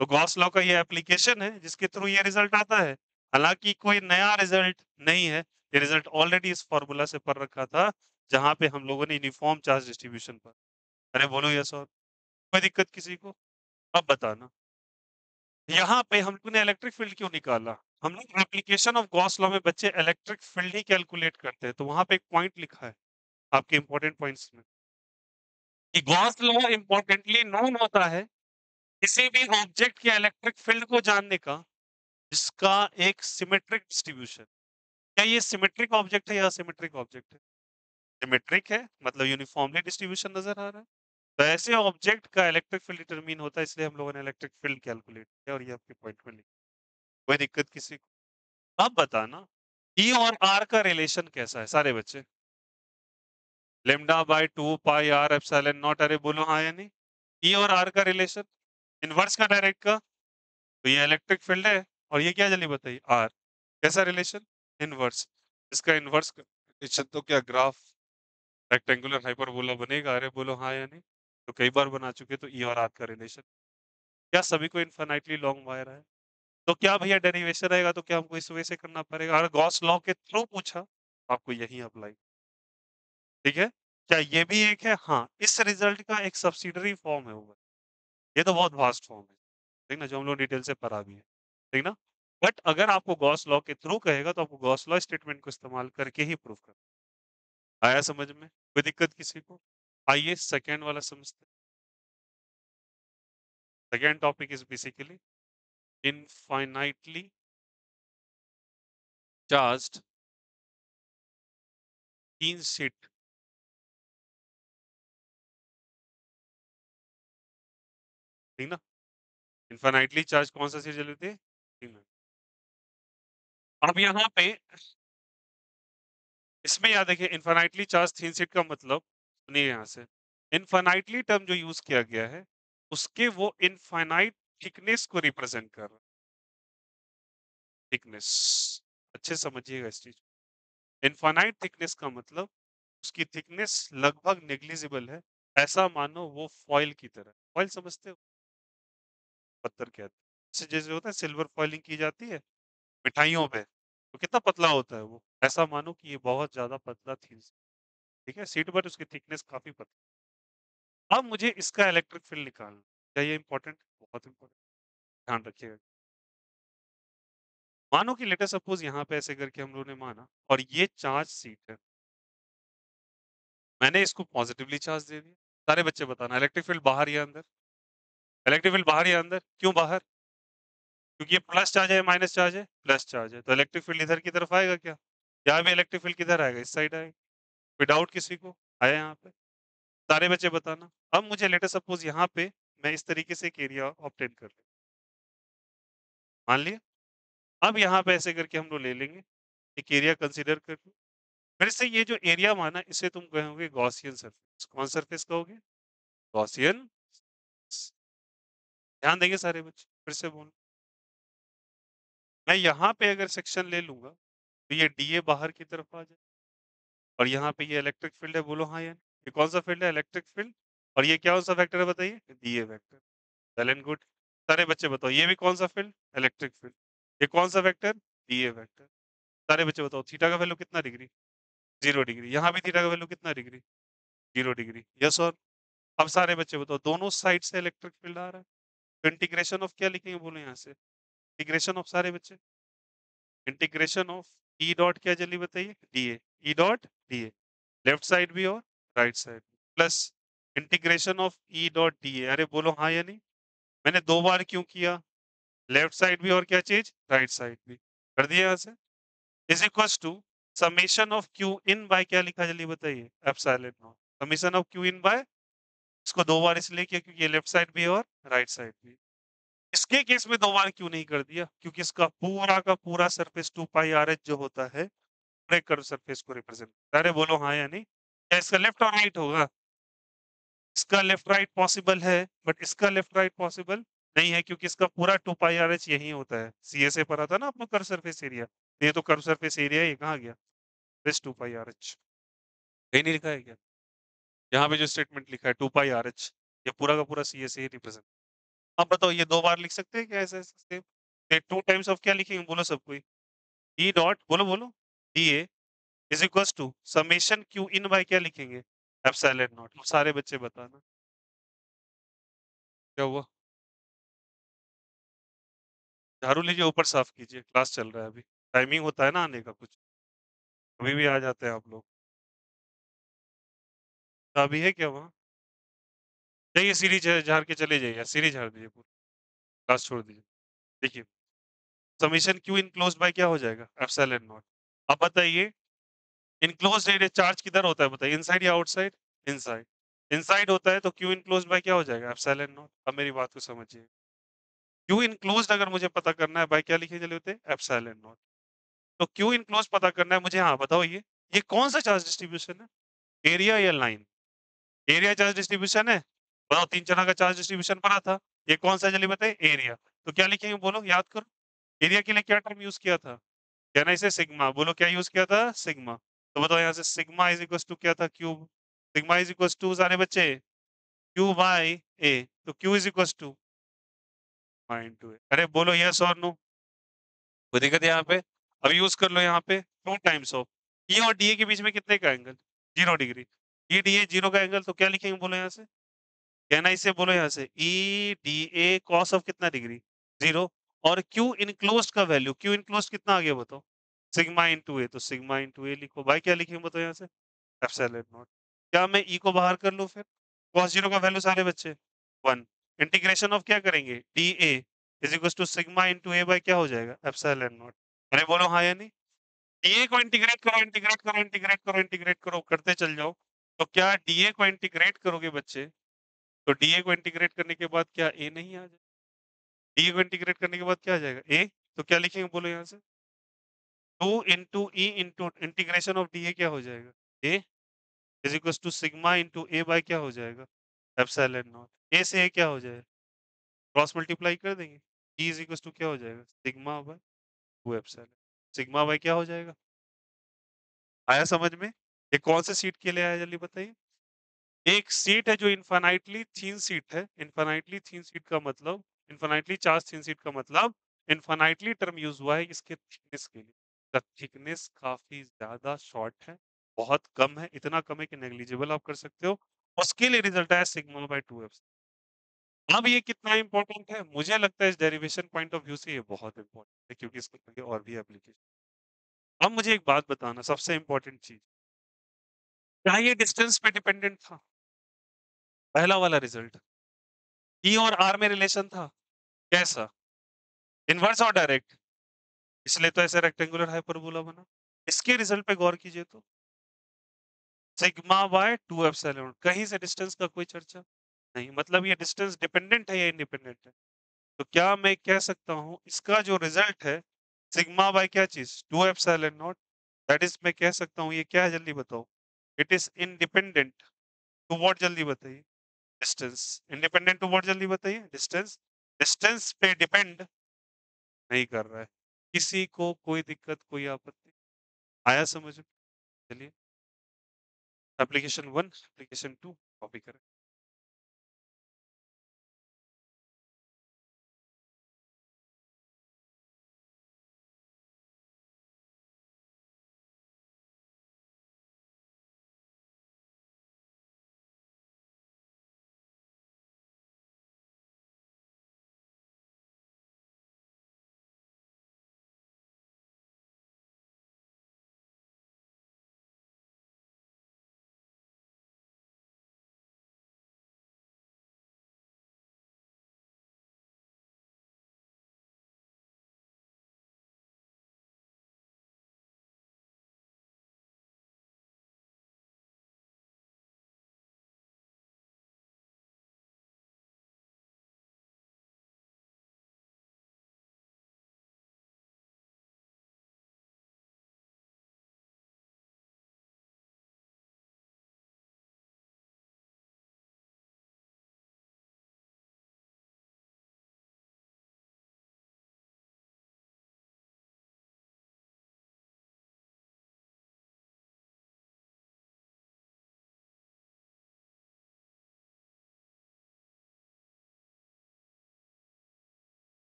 तो गॉस लॉ का ये एप्लीकेशन है जिसके थ्रू ये रिजल्ट आता है, हालांकि कोई नया रिजल्ट नहीं है, ये रिजल्ट ऑलरेडी इस फॉर्मूला से पढ़ रखा था, जहां पे हम लोगों ने यूनिफॉर्म चार्ज डिस्ट्रीब्यूशन पर। अरे बोलो यस, और कोई दिक्कत किसी को? अब बताना, यहाँ पे हम लोग ने इलेक्ट्रिक फील्ड क्यों निकाला, हम लोग एप्लीकेशन ऑफ गॉस लॉ में बच्चे इलेक्ट्रिक फील्ड ही कैलकुलेट करते हैं, तो वहां पे एक पॉइंट लिखा है आपके इंपॉर्टेंट पॉइंट्स में, कि गॉस लॉ इंपॉर्टेंटली नोन होता है किसी भी ऑब्जेक्ट के इलेक्ट्रिक फील्ड को जानने का जिसका एक सिमेट्रिक डिस्ट्रीब्यूशन। क्या ये सिमेट्रिक ऑब्जेक्ट है या सिमेट्रिक ऑब्जेक्ट है, सिमेट्रिक है, मतलब यूनिफॉर्मली डिस्ट्रीब्यूशन नजर आ रहा है। तो ऐसे ऑब्जेक्ट का इलेक्ट्रिक फील्ड डिटरमिन होता है, इसलिए हम लोगों ने इलेक्ट्रिक फील्ड कैलकुलेट किया और ये आपके पॉइंट में लिखा। कोई दिक्कत किसी को? अब बताना ई और आर का रिलेशन कैसा है सारे बच्चे? Lambda by 2 pi R epsilon naught, अरे बोलो हाँ या नहीं? ई और आर का रिलेशन इनवर्स का डायरेक्ट का, तो ये इलेक्ट्रिक फील्ड है और ये क्या जल्दी बताइए आर। कैसा रिलेशन? इनवर्स। इसका इनवर्स रिलेशन तो क्या ग्राफ रेक्टेंगुलर हाइपरबोला बनेगा? अरे बोलो हाँ या नहीं? तो कई बार बना चुके, तो ई और आर का रिलेशन। क्या सभी को इनफाइनाइटली लॉन्ग वायर है? तो क्या भैया डेरिवेशन रहेगा, तो क्या हमको इस वे से करना पड़ेगा? अगर गॉस लॉ के थ्रू पूछा, आपको यही अप्लाई। ठीक है? क्या ये भी एक है? हाँ, इस रिजल्ट का एक सब्सिडरी फॉर्म है वो। ये तो बहुत वास्ट फॉर्म है, ठीक ना, जो हम लोग डिटेल से पढ़ा भी है, ठीक ना। बट अगर आपको गॉस लॉ के थ्रू कहेगा, तो आपको गॉस लॉ स्टेटमेंट को इस्तेमाल करके ही प्रूफ कर। आया समझ में? कोई दिक्कत किसी को? आइए सेकेंड वाला समझते हैं। Second topic is basically infinitely charged तीन शीट, ठीक ना। इनफाइनाइटली चार्ज कौन सा शीट चल रही थी? तीन। अब यहाँ पे इसमें याद देखिए, इनफाइनाइटली चार्ज थीन सीट का मतलब, सुनिए यहाँ से, इनफाइनाइटली टर्म जो यूज किया गया है, उसके वो इनफाइनाइट थिकनेस को रिप्रेजेंट कर रहा है। थिकनेस, अच्छे से समझिएगा इस चीज। इनफाइनाइट थिकनेस का मतलब उसकी थिकनेस लगभग नेग्लिजिबल है। ऐसा मानो वो फॉइल की तरह। फॉइल समझते हो? पत्थर कहते हैं, जैसे जैसे होता है सिल्वर फॉइलिंग की जाती है मिठाइयों पे, तो कितना पतला होता है वो, ऐसा मानो कि ये बहुत ज्यादा पतला थी। ठीक है, सीट पर उसकी थिकनेस काफी पतली। अब मुझे इसका इलेक्ट्रिक फील्ड निकालना। क्या ये इंपॉर्टेंट? बहुत इंपॉर्टेंट, ध्यान रखिएगा। मानो कि लेटर सपोज यहाँ पे ऐसे करके हम लोगों ने माना, और ये चार्ज सीट है, मैंने इसको पॉजिटिवली चार्ज दे दिया। सारे बच्चे बताना, इलेक्ट्रिक फील्ड बाहर या अंदर? इलेक्ट्रिक फील्ड बाहर या अंदर? क्यों बाहर? क्योंकि ये प्लस चार्ज है, माइनस चार्ज है, प्लस चार्ज है, तो इलेक्ट्रिक फील्ड इधर की तरफ आएगा क्या? यहाँ भी इलेक्ट्रिक फील्ड किधर आएगा? इस साइड आएगा। विदाउट किसी को आया यहाँ पे? सारे बच्चे बताना। अब मुझे लेटर सपोज यहाँ पे मैं इस तरीके से एक एरिया ऑब्टेन कर लूं, मान लिया। अब यहाँ पे ऐसे करके हम लोग ले लेंगे, एक एरिया कंसीडर कर लो। फिर से ये जो एरिया माना, इसे तुम कहोगे गॉसियन सरफेस। कौन सरफेस कहोगे? गॉसियन। ध्यान देंगे सारे बच्चे, फिर से बोलो। मैं यहाँ पे अगर सेक्शन ले लूंगा, तो ये डीए बाहर की तरफ आ जाए, और यहाँ पे ये इलेक्ट्रिक फील्ड है, बोलो हाँ या नहीं? ये कौन सा फील्ड है? Electric field. और ये क्या कौन सा वेक्टर है बताइए? DA vector. Well and good. सारे बच्चे बताओ, ये भी कौन सा फील्ड? Electric field. ये कौन सा वेक्टर? DA vector. सारे बच्चे बताओ, थीटा का वैल्यू कितना डिग्री? 0 डिग्री। यहाँ भी थीटा का वैल्यू कितना डिग्री? 0 डिग्री। यस और? अब सारे बच्चे बताओ, दोनों साइड से इलेक्ट्रिक फील्ड आ रहा है, तो इंटीग्रेशन ऑफ क्या लिखेंगे बोलो यहाँ से? इंटीग्रेशन ऑफ, सारे बच्चे, इंटीग्रेशन ऑफ ई डॉट क्या जल्दी बताइए? DA. E dot DA, left side भी और right side, plus integration of E dot DA. अरे बोलो हाँ या नहीं? मैंने 2 बार क्यों किया? लेफ्ट साइड भी और क्या चीज? राइट साइड भी कर दिया यहाँ से। Is equals to summation of Q in by क्या लिखा जल्दी बताइए? Epsilon naught. Summation of Q in by, इसको 2 बार इसलिए किया क्योंकि ये लेफ्ट साइड भी है और राइट साइड भी। इसके केस में 2 बार क्यों नहीं कर दिया? क्योंकि इसका पूरा का पूरा सरफेस 2 पाई आर एच जो होता है, पूरे कर्व सरफेस को रिप्रेजेंट। अरे बोलो हाँ या नहीं? क्या इसका लेफ्ट और राइट होगा? इसका लेफ्ट राइट पॉसिबल है, बट इसका लेफ्ट राइट पॉसिबल नहीं है, क्योंकि इसका पूरा 2 पाई आर एच यही होता है। सी एस ए पढ़ा था ना आपने कर्व सरफेस एरिया, ये तो कर्व सरफेस एरिया ये कहाँ गया? दिस 2 पाई आर एच, कहीं नहीं लिखा है क्या? यहाँ पे जो स्टेटमेंट लिखा है 2 पाई आर एच, ये पूरा का पूरा सी एस ए रिप्रेजेंट। अब बताओ, ये 2 बार लिख सकते हैं क्या ऐसे ऐसे? ये 2 टाइम्स ऑफ क्या लिखेंगे बोलो सब कोई? ई डॉट बोलो बोलो, D A is equals to summation Q in by क्या लिखेंगे? Epsilon naught. सारे बच्चे बताना क्या हुआ। झाड़ू लीजिए, ऊपर साफ कीजिए, क्लास चल रहा है अभी, टाइमिंग होता है ना आने का कुछ, अभी भी आ जाते हैं आप लोग। अभी है क्या वहाँ? जाइए सीढ़ी झाड़ के चले जाइए, सीढ़ी झाड़ दीजिए पूरी, क्लास छोड़ दीजिए। देखिए, summation Q in close by क्या हो जाएगा? Epsilon not. अब बताइए, इनक्लोज्ड एरिया चार्ज किधर होता है बताइए, इनसाइड या आउटसाइड? इनसाइड। इनसाइड होता है तो क्यू इनक्लोज्ड बाय क्या हो जाएगा? Epsilon not. अब मेरी बात को समझिए। क्यू इनक्लोज्ड अगर मुझे पता करना है बाय क्या लिखे चले होते हैं? Epsilon naught. तो क्यू इनक्लोज्ड पता करना है मुझे, हाँ बताओ ये कौन सा चार्ज डिस्ट्रीब्यूशन है? एरिया या लाइन? एरिया चार्ज डिस्ट्रीब्यूशन है। बताओ 3 चना का चार्ज डिस्ट्रीब्यूशन पढ़ा था। ये कौन सा जल्दी बताइए? एरिया। तो क्या लिखेंगे बोलो, याद करो। एरिया के लिए क्या टर्म यूज़ किया था? कहना इसे सिग्मा, बोलो क्या यूज़ किया था? सिग्मा। तो बताओ यहाँ से सिग्मा इज़ इक्वल्स टू क्या था? Cube. Sigma is equals to सारे बच्चे क्यू बाय ए। तो Q is equals to sigma into A. अरे बोलो यस और नो। कोई दिक्कत है यहाँ पे? अब यूज़ कर लो यहाँ पे 2 टाइम्स ऑफ ई और डीए के बीच में कितने का एंगल? 0 डिग्री। ये डीए 0 का एंगल तो क्या लिखेंगे बोलो यहाँ से? कहना इसे बोलो यहाँ से ई डी ए कॉस ऑफ कितना डिग्री? 0। और क्यू इनक्लोज्ड का वैल्यू, क्यू इनक्लोज्ड कितना आ गया बताओ? सिग्मा इंटू ए। तो सिग्मा इंटू ए लिखो। बाई क्या लिखेंगे बताओ यहाँ से? Epsilon naught. क्या मैं ई को बाहर कर लूँ फिर? कॉस 0 का वैल्यू सारे बच्चे 1। इंटीग्रेशन ऑफ क्या करेंगे? D A is equal to sigma into A by क्या हो जाएगा? Epsilon naught. अरे बोलो हाँ या नहीं? डीए को इंटीग्रेट करो, इंटीग्रेट करो, इंटीग्रेट करो, इंटीग्रेट करो, करते चल जाओ। तो क्या डीए को इंटीग्रेट करोगे बच्चे, तो डीए को इंटीग्रेट करने के बाद क्या ए नहीं आ जाएगा? डीए को इंटीग्रेट करने के बाद क्या आ जाएगा? ए। तो क्या लिखेंगे बोलो यहाँ से? 2 into E into integration of DA क्या हो जाएगा? A is equal to sigma into A by क्या हो जाएगा? Epsilon not. ए से ए क्या हो जाएगा? क्रॉस मल्टीप्लाई कर देंगे। ई इज इक्वल टू क्या हो जाएगा? Sigma bye 2 epsilon. Sigma bye क्या हो जाएगा? आया समझ में? ये कौन से सीट के लिए आया जल्दी बताइए? एक सीट है जो इन्फिनाइटली थिन सीट है। इन्फिनाइटली थिन सीट का मतलब, इन्फिनाइटली चार्ज थिन सीट का मतलब, इन्फिनाइटली टर्म यूज हुआ है इसके थिकनेस के लिए। द थिकनेस काफी ज्यादा शॉर्ट है, बहुत कम है, इतना कम है कि नेग्लिजिबल आप कर सकते हो। उसके लिए रिजल्ट आया सिग्मा बाय 2 एफ। अब ये कितना इंपॉर्टेंट है? मुझे लगता है इस डेरिवेशन पॉइंट ऑफ व्यू से ये बहुत इंपॉर्टेंट है, क्योंकि इसके आगे और भी एप्लीकेशन। अब मुझे एक बात बताना, सबसे इंपॉर्टेंट चीज, क्या ये डिस्टेंस पे डिपेंडेंट था? पहला वाला रिजल्ट ई और आर में रिलेशन था कैसा? इनवर्स और डायरेक्ट? इसलिए तो ऐसे रेक्टेंगुलर हाइपरबोला बना। इसके रिजल्ट पे गौर कीजिए तो सिग्मा बाय 2 एप्सिलॉन, कहीं से डिस्टेंस का कोई चर्चा नहीं। मतलब ये डिस्टेंस डिपेंडेंट है या इंडिपेंडेंट है? तो क्या मैं कह सकता हूं इसका जो रिजल्ट है सिग्मा बाय क्या चीज? 2 एप्सिलॉन नॉट। दैट इज मैं कह सकता हूं ये क्या है जल्दी बताओ? It is independent to what जल्दी बताइए? डिस्टेंस। इंडिपेंडेंट टू व्हाट जल्दी बताइए? डिस्टेंस। डिस्टेंस पे डिपेंड नहीं कर रहा है। किसी को कोई दिक्कत, कोई आपत्ति? आया समझ में? चलिए एप्लीकेशन 1, एप्लीकेशन 2 कॉपी करें।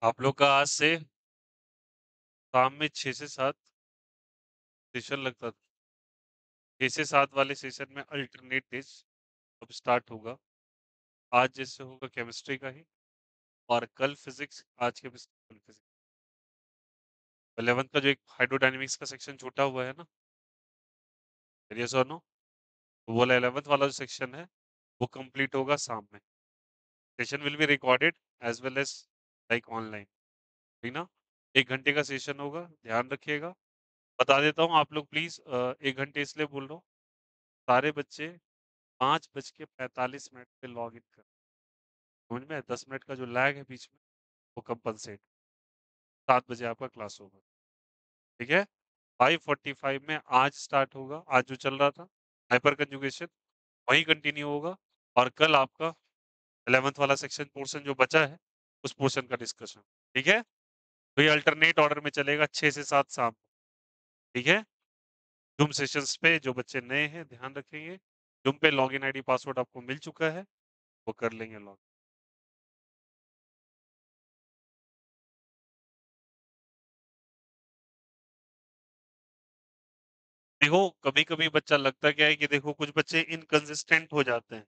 आप लोग का आज से शाम में 6 से 7 सेशन लगता था। 6 से 7 वाले सेशन में अल्टरनेट डेज अब स्टार्ट होगा। आज जैसे होगा केमिस्ट्री का ही और कल फिजिक्स, आज केमिस्ट्री, कल फिजिक्स। 11th का जो एक हाइड्रोडायनामिक्स का सेक्शन छूटा हुआ है ना, यस और नो, वो वाला 11th वाला जो सेक्शन है वो कंप्लीट होगा शाम में। Session will be recorded as well as like online, ठीक ना। 1 घंटे का सेशन होगा, ध्यान रखिएगा। बता देता हूँ, आप लोग प्लीज 1 घंटे इसलिए बोल रहा हूँ, सारे बच्चे 5:45 पे लॉग इन कर, समझ में 10 मिनट का जो लैग है बीच में वो कंपनसेट। 7 बजे आपका क्लास होगा, ठीक है। 5:45 में आज स्टार्ट होगा, आज जो चल रहा था हाइपर कंजुगेशन वही कंटिन्यू होगा, और कल आपका 11th वाला सेक्शन पोर्शन जो बचा है उस पोर्शन का डिस्कशन, ठीक है। तो ये अल्टरनेट ऑर्डर में चलेगा 6 से 7 शाम को, ठीक है। जूम सेशंस पे जो बच्चे नए हैं ध्यान रखेंगे, जूम पे लॉगिन आईडी पासवर्ड आपको मिल चुका है, वो कर लेंगे लॉग। देखो कभी कभी बच्चा लगता क्या है कि देखो कुछ बच्चे इनकंसिस्टेंट हो जाते हैं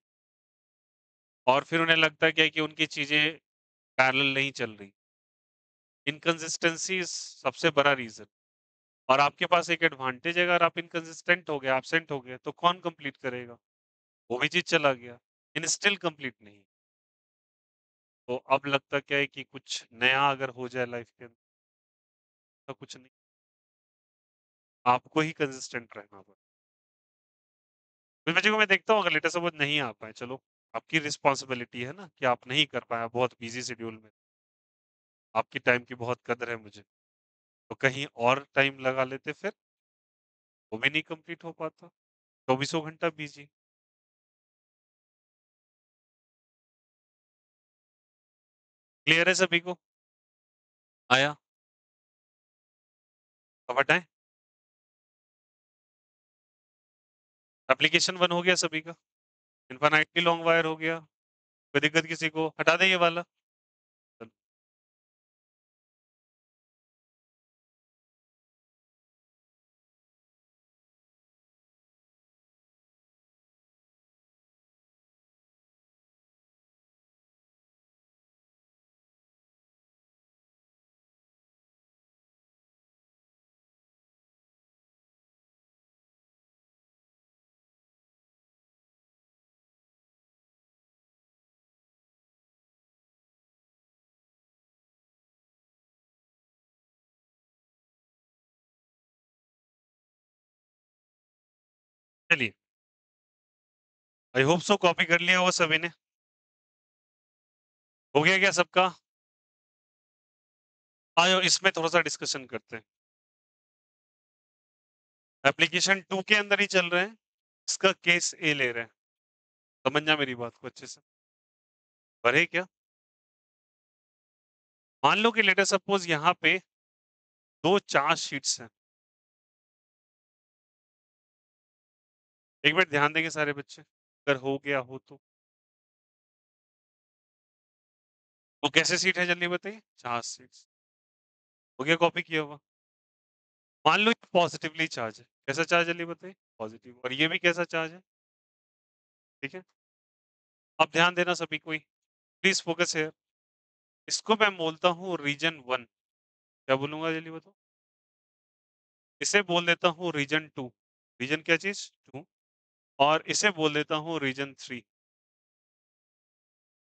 और फिर उन्हें लगता क्या है कि उनकी चीजें पैरेलल नहीं चल रही। इनकंसिस्टेंसी सबसे बड़ा रीजन। और आपके पास एक एडवांटेज है, अगर आप इनकंसिस्टेंट हो गए, एब्सेंट हो गए, तो कौन कंप्लीट करेगा? वो भी चीज चला गया, इन स्टिल कंप्लीट नहीं। तो अब लगता क्या है कि कुछ नया अगर हो जाए लाइफ के अंदर, तो कुछ नहीं, आपको ही कंसिस्टेंट रहना पड़ेगा। कुछ बच्चों को मैं देखता हूँ अगर लेटेस्ट सब नहीं आ पाए, चलो आपकी रिस्पॉन्सिबिलिटी है ना कि आप नहीं कर पाए, बहुत बिजी शेड्यूल में, आपकी टाइम की बहुत कदर है मुझे, तो कहीं और टाइम लगा लेते फिर वो भी नहीं कंप्लीट हो पाता। 24 घंटा बिजी। क्लियर है सभी को? आया? अब हटाएं? एप्लीकेशन 1 हो गया सभी का? इन्फानाइटली लॉन्ग वायर हो गया? कोई दिक्कत किसी को? हटा दे ये वाला। चलो, चलिए, आई होप सो कॉपी कर लिया वो सभी ने। हो गया क्या सबका? आयो इसमें थोड़ा सा डिस्कशन करते हैं। एप्लीकेशन 2 के अंदर ही चल रहे हैं, इसका केस ए ले रहे हैं। समझना मेरी बात को अच्छे से। पढ़े क्या? मान लो कि लेटर सपोज यहाँ पे 2 चार्ज शीट्स हैं। एक मिनट ध्यान देंगे सारे बच्चे, अगर हो गया हो तो। वो कैसे सीट है जल्दी बताइए? 4 सीट्स। हो गया कॉपी किया हुआ? मान लो ये पॉजिटिवली चार्ज है, कैसा चार्ज जल्दी बताइए? पॉजिटिव। और ये भी कैसा चार्ज है? ठीक है। अब ध्यान देना सभी कोई, प्लीज फोकस है। इसको मैं बोलता हूँ रीजन 1। क्या बोलूंगा जल्दी बताओ? इसे बोल देता हूँ रीजन 2। रीजन क्या चीज? 2। और इसे बोल देता हूँ रीजन 3।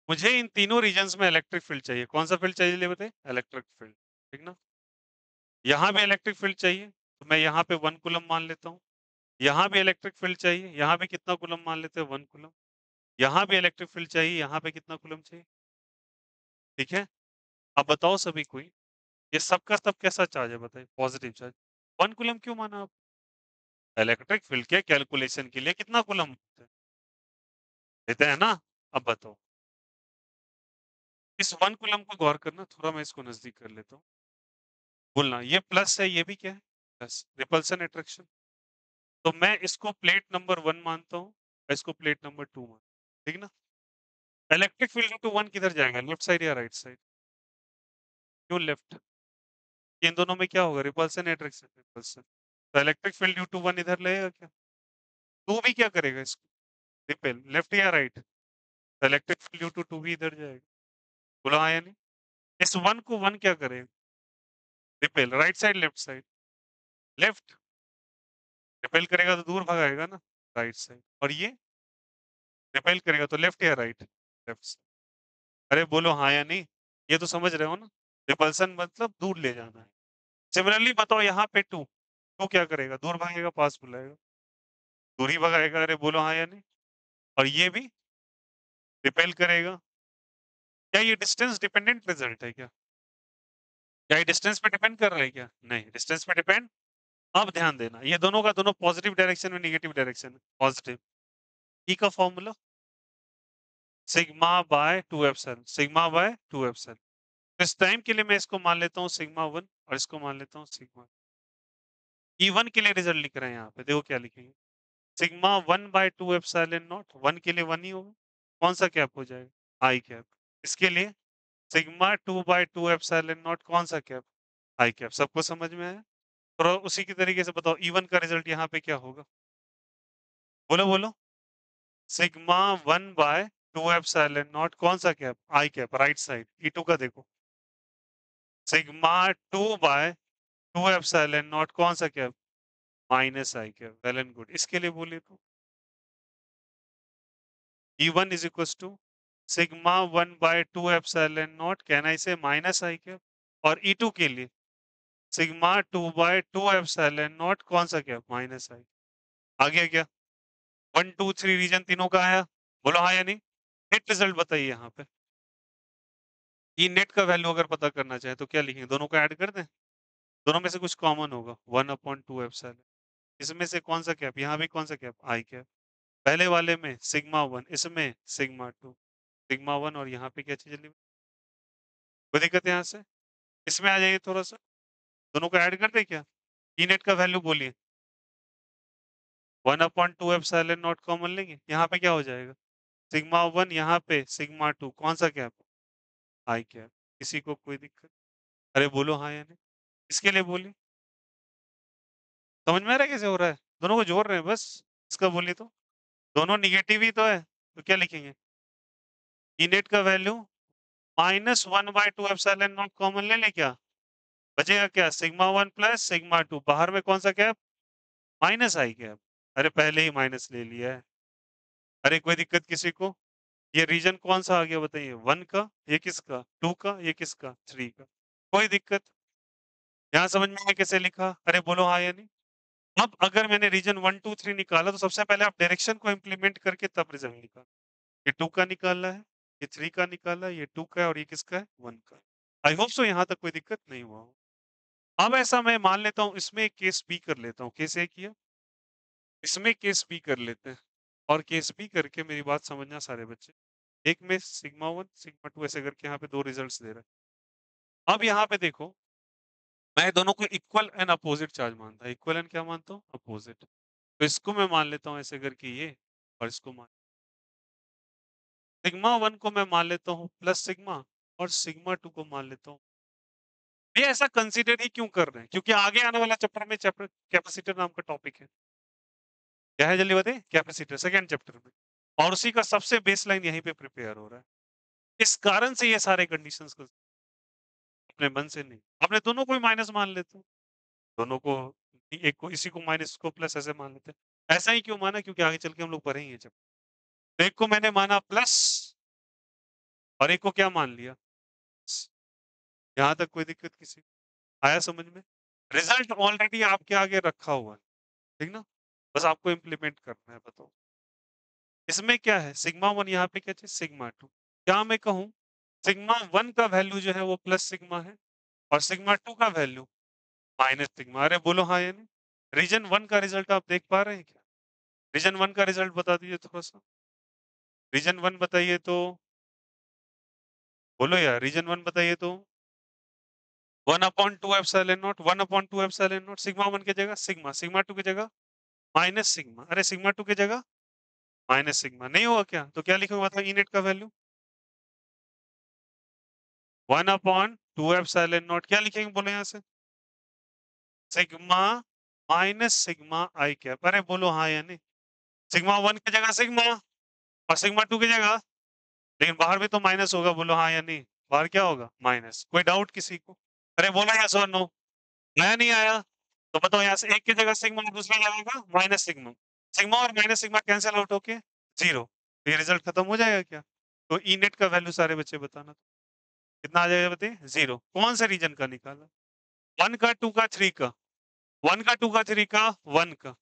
मुझे इन तीनों रीजन्स में इलेक्ट्रिक फील्ड चाहिए। कौन सा फील्ड चाहिए जल्दी बताइए? इलेक्ट्रिक फील्ड, ठीक ना। यहाँ भी इलेक्ट्रिक फील्ड चाहिए, तो मैं यहाँ पे 1 कूलम मान लेता हूँ। यहाँ भी इलेक्ट्रिक फील्ड चाहिए, यहाँ पे कितना कूलम मान लेते हैं? 1 कूलम। यहाँ भी इलेक्ट्रिक फील्ड चाहिए, यहाँ पे कितना कूलम चाहिए? ठीक है। अब बताओ सभी कोई, ये सबका सब कैसा चार्ज है बताइए? Positive charge. 1 कूलम क्यों माना आप? इलेक्ट्रिक फील्ड के कैलकुलेशन के लिए कितना कूलम देते हैं ना। अब बताओ, इस 1 कूलम को गौर करना थोड़ा, मैं इसको नजदीक कर लेता हूँ। बोलना ये प्लस है, ये भी क्या है? प्लस। Repulsion attraction. तो मैं इसको प्लेट नंबर 1 मानता हूँ, इसको प्लेट नंबर 2 मान, ठीक ना। इलेक्ट्रिक फील्ड टू 1 किधर जाएगा? लेफ्ट साइड या राइट साइड? क्यों लेफ्ट? इन दोनों में क्या होगा? रिपल्सन या अट्रैक्शन? रिपल्सन। तो इलेक्ट्रिक फील्ड ड्यू टू 1 इधर लगेगा क्या? टू भी क्या करेगा इसको? रिपेल, लेफ्ट या राइट? तो इलेक्ट्रिक फील्ड ड्यू टू 2 भी इधर जाएगा। बोला हाँ या नहीं? इस 1 को 1 क्या करेगा? Repel, right side left side? Left. Repel करेगा तो दूर भगाएगा ना, राइट साइड। और ये रिपेल करेगा तो लेफ्ट या राइट? Left side. अरे बोलो हाँ या नहीं? ये तो समझ रहे हो ना? रिपल्सन मतलब दूर ले जाना है। सिमिलरली बताओ यहाँ पे 2, तो क्या करेगा? दूर भागेगा, पास बुलाएगा? दूर ही भगाएगा। अरे बोलो हाँ या नहीं? और ये भी रिपेल करेगा। क्या ये डिस्टेंस डिपेंडेंट रिजल्ट है क्या? क्या ये डिस्टेंस पे डिपेंड कर रहा है क्या? नहीं, डिस्टेंस पे डिपेंड। अब ध्यान देना, ये दोनों का दोनों पॉजिटिव डायरेक्शन में नेगेटिव डायरेक्शन है। पॉजिटिव। ई का formula sigma bye 2 epsilon, sigma bye 2 epsilon. तो इस टाइम के लिए मैं इसको मान लेता हूँ सिग्मा 1 और इसको मान लेता हूँ सिग्मा। E1 के लिए रिजल्ट लिख रहे हैं यहाँ पे, देखो क्या लिखेंगे। सिग्मा 1 बाय 2 एप्सिलॉन नॉट, 1 के लिए 1 ही होगा। कौन सा कैप हो जाएगा? आई कैप। इसके लिए सिग्मा 2 बाय 2 एप्सिलॉन नॉट, कौन सा कैप? I cap. सबको समझ में आया? और उसी की तरीके से बताओ E1 का रिजल्ट यहाँ पे क्या होगा? बोलो बोलो। सिग्मा 1 बाय 2 एप्सिलॉन नॉट, कौन सा cap? I cap, right side. E2 का देखो, सिग्मा 2 बाय 2 एप्सिलॉन नॉट, कौन सा cap? Minus I cap. Well and good. इसके लिए बोले तो E1 is equals to sigma 1 by 2 epsilon naught, can I say minus I cap? और E2 के लिए सिग्मा 2 by 2 epsilon naught, कौन सा कैप? माइनस आई। आ गया क्या? 1 2 3 रीजन तीनों का आया? बोलो हाँ या नहीं? नेट रिजल्ट बताइए यहाँ पे। ई नेट का वैल्यू अगर पता करना चाहे तो क्या लिखेंगे? दोनों को ऐड कर दें? दोनों में से कुछ कॉमन होगा, 1/2 एप्सिलॉन। इसमें से कौन सा कैप? यहाँ भी कौन सा कैप? I cap. पहले वाले में सिग्मा 1, इसमें सिग्मा 2। सिग्मा 1 और यहाँ पे क्या चीज लिखी? कोई दिक्कत है यहाँ से? इसमें आ जाइए थोड़ा सा, दोनों को ऐड कर दे क्या? ई नेट का वैल्यू बोलिए। 1/2 एप्सिलॉन नॉट कॉमन लेंगे, यहाँ पे क्या हो जाएगा? सिग्मा 1, यहाँ पे सिग्मा 2, कौन सा कैप? I cap. किसी को कोई दिक्कत? अरे बोलो हाँ या नहीं? इसके लिए बोलिए। समझ में आ रहा है कैसे हो रहा है? दोनों को जोड़ रहे हैं बस। इसका बोलिए तो दोनों निगेटिव ही तो है, तो क्या लिखेंगे? ई नेट का वैल्यू -1/2 एप्सिलॉन नॉट कॉमन ले ले क्या? बचेगा क्या? Sigma 1 plus sigma 2। बाहर में कौन सा कैप? माइनस आई कैप। अरे पहले ही माइनस ले लिया है। अरे कोई दिक्कत किसी को? ये रीजन कौन सा आ गया बताइए? 1 का, ये किसका? 2 का, ये किसका? 3 का। कोई दिक्कत? यहाँ समझ में आया कैसे लिखा? अरे बोलो हाँ या नहीं? अब अगर मैंने रीजन 1 2 3 निकाला तो सबसे पहले आप डायरेक्शन को इम्प्लीमेंट करके तब रिजल्ट निकाल। ये 2 का निकाला है, ये 3 का निकाला है, ये 2 का है और ये किसका है? 1 का। आई होप सो यहाँ तक कोई दिक्कत नहीं हुआ हो। अब ऐसा मैं मान लेता हूँ, इसमें एक केस बी कर लेता हूँ। केस ए किया, इसमें केस बी कर लेते हैं। और केस बी करके मेरी बात समझना सारे बच्चे। एक में सिग्मा 1 सिग्मा 2 ऐसे करके यहाँ पे 2 रिजल्ट्स दे रहा है। अब यहाँ पे देखो, मैं दोनों को इक्वल एंड अपोजिट चार्ज मानता है। इक्वल एंड क्या मानता हूँ? अपोजिट। तो इसको मैं मान लेता हूँ ऐसे करके ये, और इसको मान सिग्मा 1 को मैं मान लेता हूँ प्लस सिग्मा, और सिग्मा 2 को मान लेता हूँ। ये ऐसा कंसीडर ही क्यों कर रहे हैं? क्योंकि आगे आने वाला चैप्टर में चैप्टर कैपेसिटर नाम का टॉपिक है। क्या है जल्दी बताइए? कैपेसिटर सेकंड चैप्टर में। और उसी का सबसे बेसलाइन यहीं पे प्रिपेयर हो रहा है। इस कारण से ये सारे कंडीशंस को अपने मन से नहीं, अपने दोनों को ही माइनस मान लेते हैं। दोनों को, एक को, इसी को माइनस को प्लस ऐसे मान लेते हैं। ऐसा ही क्यों माना? क्योंकि आगे चल के हम लोग पढ़ेंगे जब। तो एक को मैंने माना प्लस और एक को क्या मान लिया? यहाँ तक कोई दिक्कत किसी को? आया समझ में? रिजल्ट ऑलरेडी आपके आगे रखा हुआ है, ठीक ना? बस आपको इम्प्लीमेंट करना है। बताओ इसमें क्या है? सिग्मा 1 यहाँ पे क्या चीज? सिग्मा 2। क्या मैं कहूँ सिग्मा 1 का वैल्यू जो है वो प्लस सिग्मा है और सिग्मा 2 का वैल्यू माइनस सिग्मा। अरे बोलो हाँ या नहीं? रीजन 1 का रिजल्ट आप देख पा रहे हैं क्या? रीजन 1 का रिजल्ट बता दीजिए थोड़ा सा। रीजन 1 बताइए तो, बोलो यार रीजन 1 बताइए तो। 1/2 epsilon not, 1/2 epsilon not. Sigma 1 की जगह सिग्मा, सिग्मा 2 की जगह माइनस सिग्मा। अरे सिग्मा 2 की जगह माइनस सिग्मा। नहीं होगा क्या? तो क्या लिखोगे? मतलब ई नेट का वैल्यू 1/2 2 एप्सिलॉन नॉट क्या लिखेंगे बोलो यहाँ से सिग्मा माइनस सिग्मा आई कैप। अरे बोलो हाँ या नहीं। सिग्मा 1 की जगह सिग्मा और सिग्मा 2 की जगह, लेकिन बाहर भी तो माइनस होगा, बोलो हाँ या नहीं। बाहर क्या होगा माइनस। कोई डाउट किसी को? अरे बोलो यस और नो। आया नहीं आया? तो बताओ यहाँ से एक की जगह सिग्मा और दूसरी जगह का माइनस सिग्मा। सिग्मा और माइनस सिग्मा कैंसिल आउट होके जीरो। ये रिजल्ट खत्म हो जाएगा क्या? तो ई नेट का वैल्यू सारे बच्चे बताना। कितना आ जाएगा बताइए? जीरो। कौन सा रीजन का निकाला? 1 का 2 का 3 का। 1 का 2 का 3 का 1 का।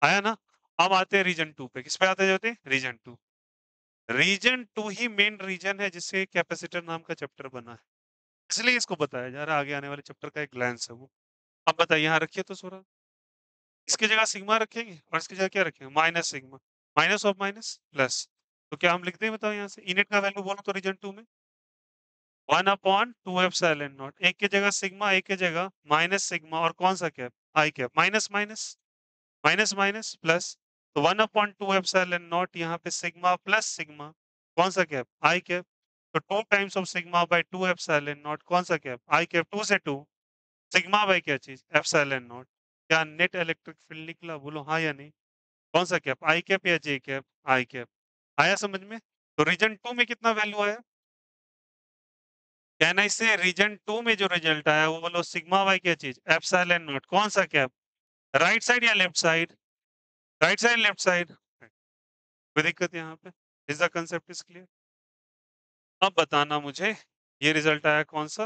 आया ना? अब आते हैं रीजन 2 पे। किस पे आते जाते हैं? रीजन 2। रीजन 2 ही मेन रीजन है जिससे कैपेसिटर नाम का चैप्टर बना है, इसलिए इसको बताया जा रहा है। आगे आने वाले चैप्टर का एक ग्लैंस है वो। अब बताइए यहाँ रखिए तो सोरा। इसकी जगह सिग्मा रखेंगे और इसकी जगह क्या रखेंगे? Minus sigma. Minus of minus plus. तो क्या हम लिखते हैं बताओ यहाँ से इनेट का वैल्यू बोलो तो रीजन 2 में 1 अपॉन 2 एप्सिलॉन नॉट। एक की जगह सिग्मा, एक की जगह माइनस सिग्मा और कौन सा cap? I cap. Minus minus minus minus plus. तो 1 अपॉन 2 एप्सिलॉन नॉट यहाँ पे सिग्मा प्लस सिग्मा कौन सा कैप? I cap. तो 2 times of sigma bye 2 epsilon not कौन सा कैप? I cap. 2 से 2 सिग्मा बाय क्या चीज? Epsilon naught. क्या नेट इलेक्ट्रिक फील्ड निकला? बोलो हाँ या नहीं। कौन सा कैप? आई कैप या जे कैप? I cap. आया समझ में? तो रीजन 2 में कितना वैल्यू आया? कहना इससे रीजन 2 में जो रिजल्ट आया वो बोलो सिग्मा बाय क्या चीज? Epsilon not. कौन सा कैप? राइट साइड या left side? Right side left side? कोई दिक्कत यहाँ पे? Is the concept is clear? अब बताना मुझे ये रिजल्ट आया कौन सा?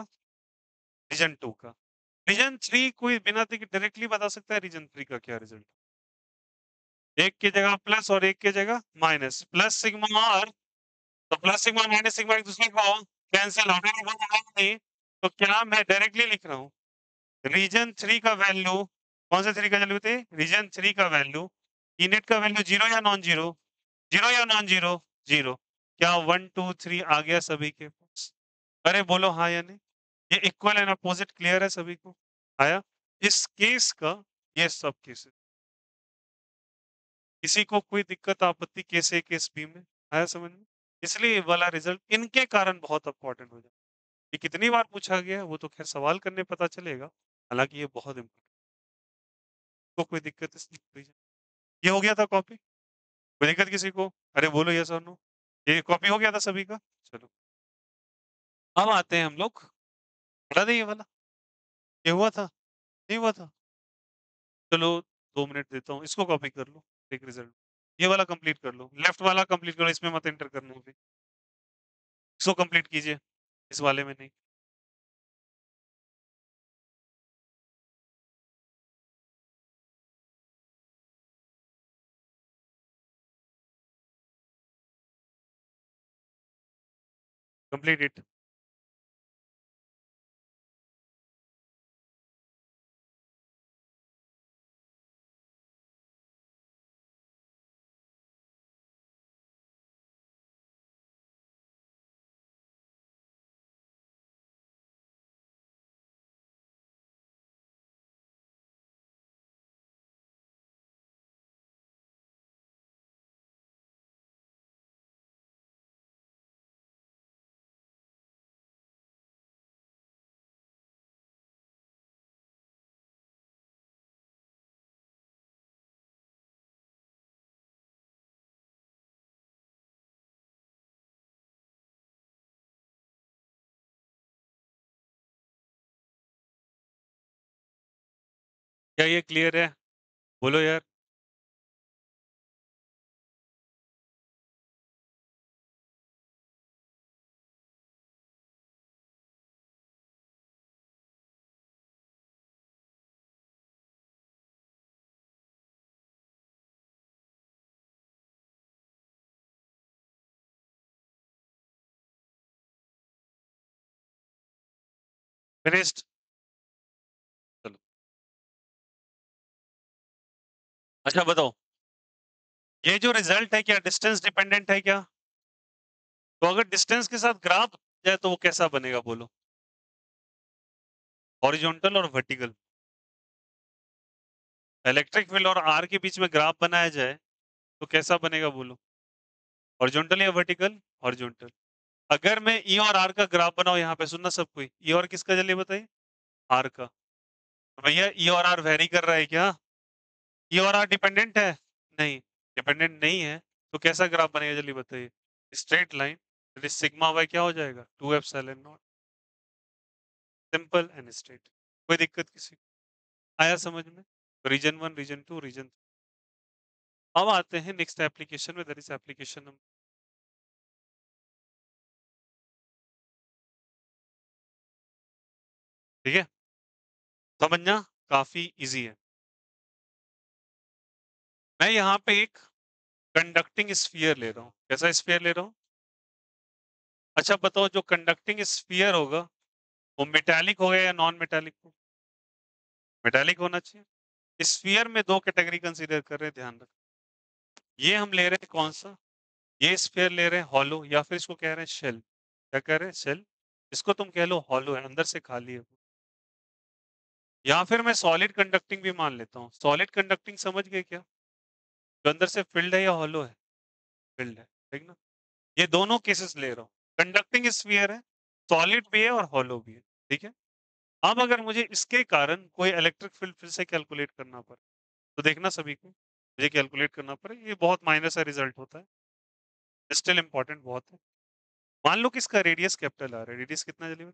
रीजन 2 का। रीजन 3 कोई बिना देखे डायरेक्टली बता सकता है रीजन 3 का क्या रिजल्ट? एक की जगह प्लस और एक की जगह माइनस। प्लस सिग्मा और तो प्लस सिग्मा माइनस सिग्मा एक दूसरे को कैंसिल आउट नहीं। तो क्या मैं डायरेक्टली लिख रहा हूँ रीजन 3 का वैल्यू? कौन से 3 का वैल्यू थे? रीजन 3 का वैल्यू इनेट का वैल्यू जीरो या नॉन जीरो? जीरो या नॉन जीरो? जीरो। क्या 1 2 3 आ गया सभी के पास? अरे बोलो हाँ या नहीं। ये इक्वल एंड अपोजिट क्लियर है सभी को? आया? इस केस का ये सब केस है। किसी को कोई दिक्कत आपत्ति केस ए केस बी में? आया समझ में? इसलिए ये वाला रिजल्ट इनके कारण बहुत इंपॉर्टेंट हो जाता है। ये कितनी बार पूछा गया है वो तो खैर सवाल करने पता चलेगा, हालांकि ये बहुत इंपॉर्टेंट। को कोई दिक्कत इसमें? ये हो गया था कॉपी? कोई दिक्कत किसी को? अरे बोलो यस और नो। ये कॉपी हो गया था सभी का? चलो अब आते हैं हम लोग। पढ़ा दे ये वाला। ये हुआ था? नहीं हुआ था? चलो 2 मिनट देता हूँ, इसको कॉपी कर लो। एक रिजल्ट ये वाला कंप्लीट कर लो, लेफ्ट वाला कंप्लीट करो, इसमें मत एंटर करना अभी। इसको कंप्लीट कीजिए, इस वाले में नहीं। Complete it. क्या ये क्लियर है? बोलो यार। फिनिश्ड? चलो अच्छा बताओ, ये जो रिजल्ट है क्या डिस्टेंस डिपेंडेंट है क्या? तो अगर डिस्टेंस के साथ ग्राफ जाए तो वो कैसा बनेगा बोलो? हॉरिजॉन्टल और वर्टिकल। इलेक्ट्रिक फील्ड और आर के बीच में ग्राफ बनाया जाए तो कैसा बनेगा बोलो? हॉरिजॉन्टल या वर्टिकल? हॉरिजॉन्टल। अगर मैं ई और आर का ग्राफ बनाऊं, यहाँ पे सुनना सब कोई, ई और किसका जल्दी बताइए, आर का। तो भैया ई और आर वेरी कर रहा है क्या? ई और आर डिपेंडेंट है? नहीं, डिपेंडेंट नहीं है। तो कैसा ग्राफ बनेगा जल्दी बताइए? Straight line. सिग्मा वाई क्या हो जाएगा? 2 epsilon naught. Simple and straight. कोई दिक्कत किसी को? आया समझ में? Region 1, region 2, region. अब आते हैं नेक्स्ट एप्लीकेशन में, दैट इज एप्लीकेशन नंबर, ठीक है? समझना काफी इजी है। मैं यहाँ पे एक कंडक्टिंग स्फीयर ले रहा हूँ। कैसा स्फीयर ले रहा हूँ? अच्छा बताओ, जो कंडक्टिंग स्फीयर होगा वो मेटालिक होगा या नॉन मेटालिक हो? मेटालिक होना चाहिए। स्फीयर में दो कैटेगरी कंसीडर कर रहे हैं, ध्यान रख। ये हम ले रहे हैं कौन सा? ये स्फीयर ले रहे हैं हॉलो, या फिर इसको कह रहे हैं शेल। क्या कह रहे हैं? शेल। इसको तुम कह लो हॉलो है, अंदर से खाली है वो। या फिर मैं सॉलिड कंडक्टिंग भी मान लेता हूँ। सॉलिड कंडक्टिंग समझ गए क्या? जो अंदर से फिल्ड है या हॉलो है? फिल्ड है, ठीक ना? ये दोनों केसेस ले रहा हूँ। कंडक्टिंग स्फीयर है, सॉलिड भी है और हॉलो भी है, ठीक है? अब अगर मुझे इसके कारण कोई इलेक्ट्रिक फील्ड फिर से कैलकुलेट करना पड़े, तो देखना सभी को, मुझे कैलकुलेट करना पड़े, ये बहुत माइनर सा रिजल्ट होता है, स्टिल इंपॉर्टेंट बहुत है। मान लो कि इसका रेडियस कैपिटल आ रहा है, रेडियस कितना जल्दी?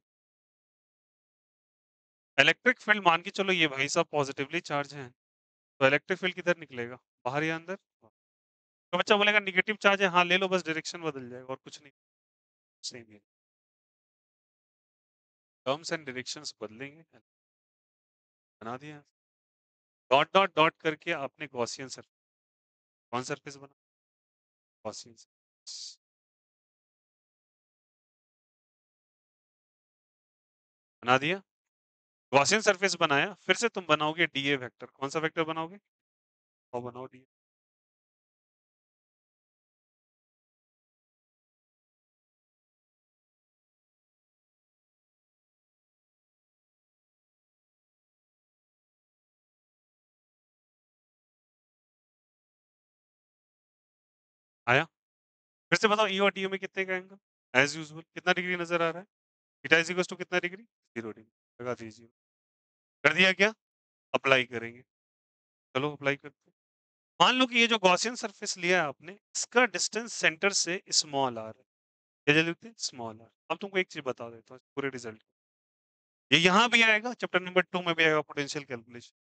इलेक्ट्रिक फील्ड मान के चलो ये भाई साहब पॉजिटिवली चार्ज है, तो इलेक्ट्रिक फील्ड किधर निकलेगा? बाहर या अंदर? तो बच्चा बोलेगा निगेटिव चार्ज है, हाँ ले लो, बस डायरेक्शन बदल जाएगा और कुछ नहीं। सेम है, टर्म्स एंड डायरेक्शंस बदलेंगे, बना दिया। डॉट डॉट डॉट करके आपने गॉसियन सरफेस, कौन सरफेस बना? गॉसियन सरफेस बना दिया। गॉसियन सरफेस बनाया, फिर से तुम बनाओगे डीए वेक्टर। कौन सा वेक्टर बनाओगे? और बनाओ डीए। आया? फिर से बताओ, ई और डीए में कितने का एंगल एज यूजुअल कितना डिग्री नजर आ रहा है? थीटा इज इक्वल टू कितना डिग्री? 0 डिग्री लगा दीजिए। कर दिया क्या? अप्लाई करेंगे। चलो अप्लाई करते हैं। मान लो कि ये जो गॉसियन सरफेस लिया है आपने, इसका डिस्टेंस सेंटर से स्मॉल आर है। क्या जल्दी लिखते हैं? Small R. अब तुमको एक चीज बता देता हूँ पूरे रिजल्ट। ये यहाँ भी आएगा, चैप्टर नंबर 2 में भी आएगा, पोटेंशियल कैलकुलेशन।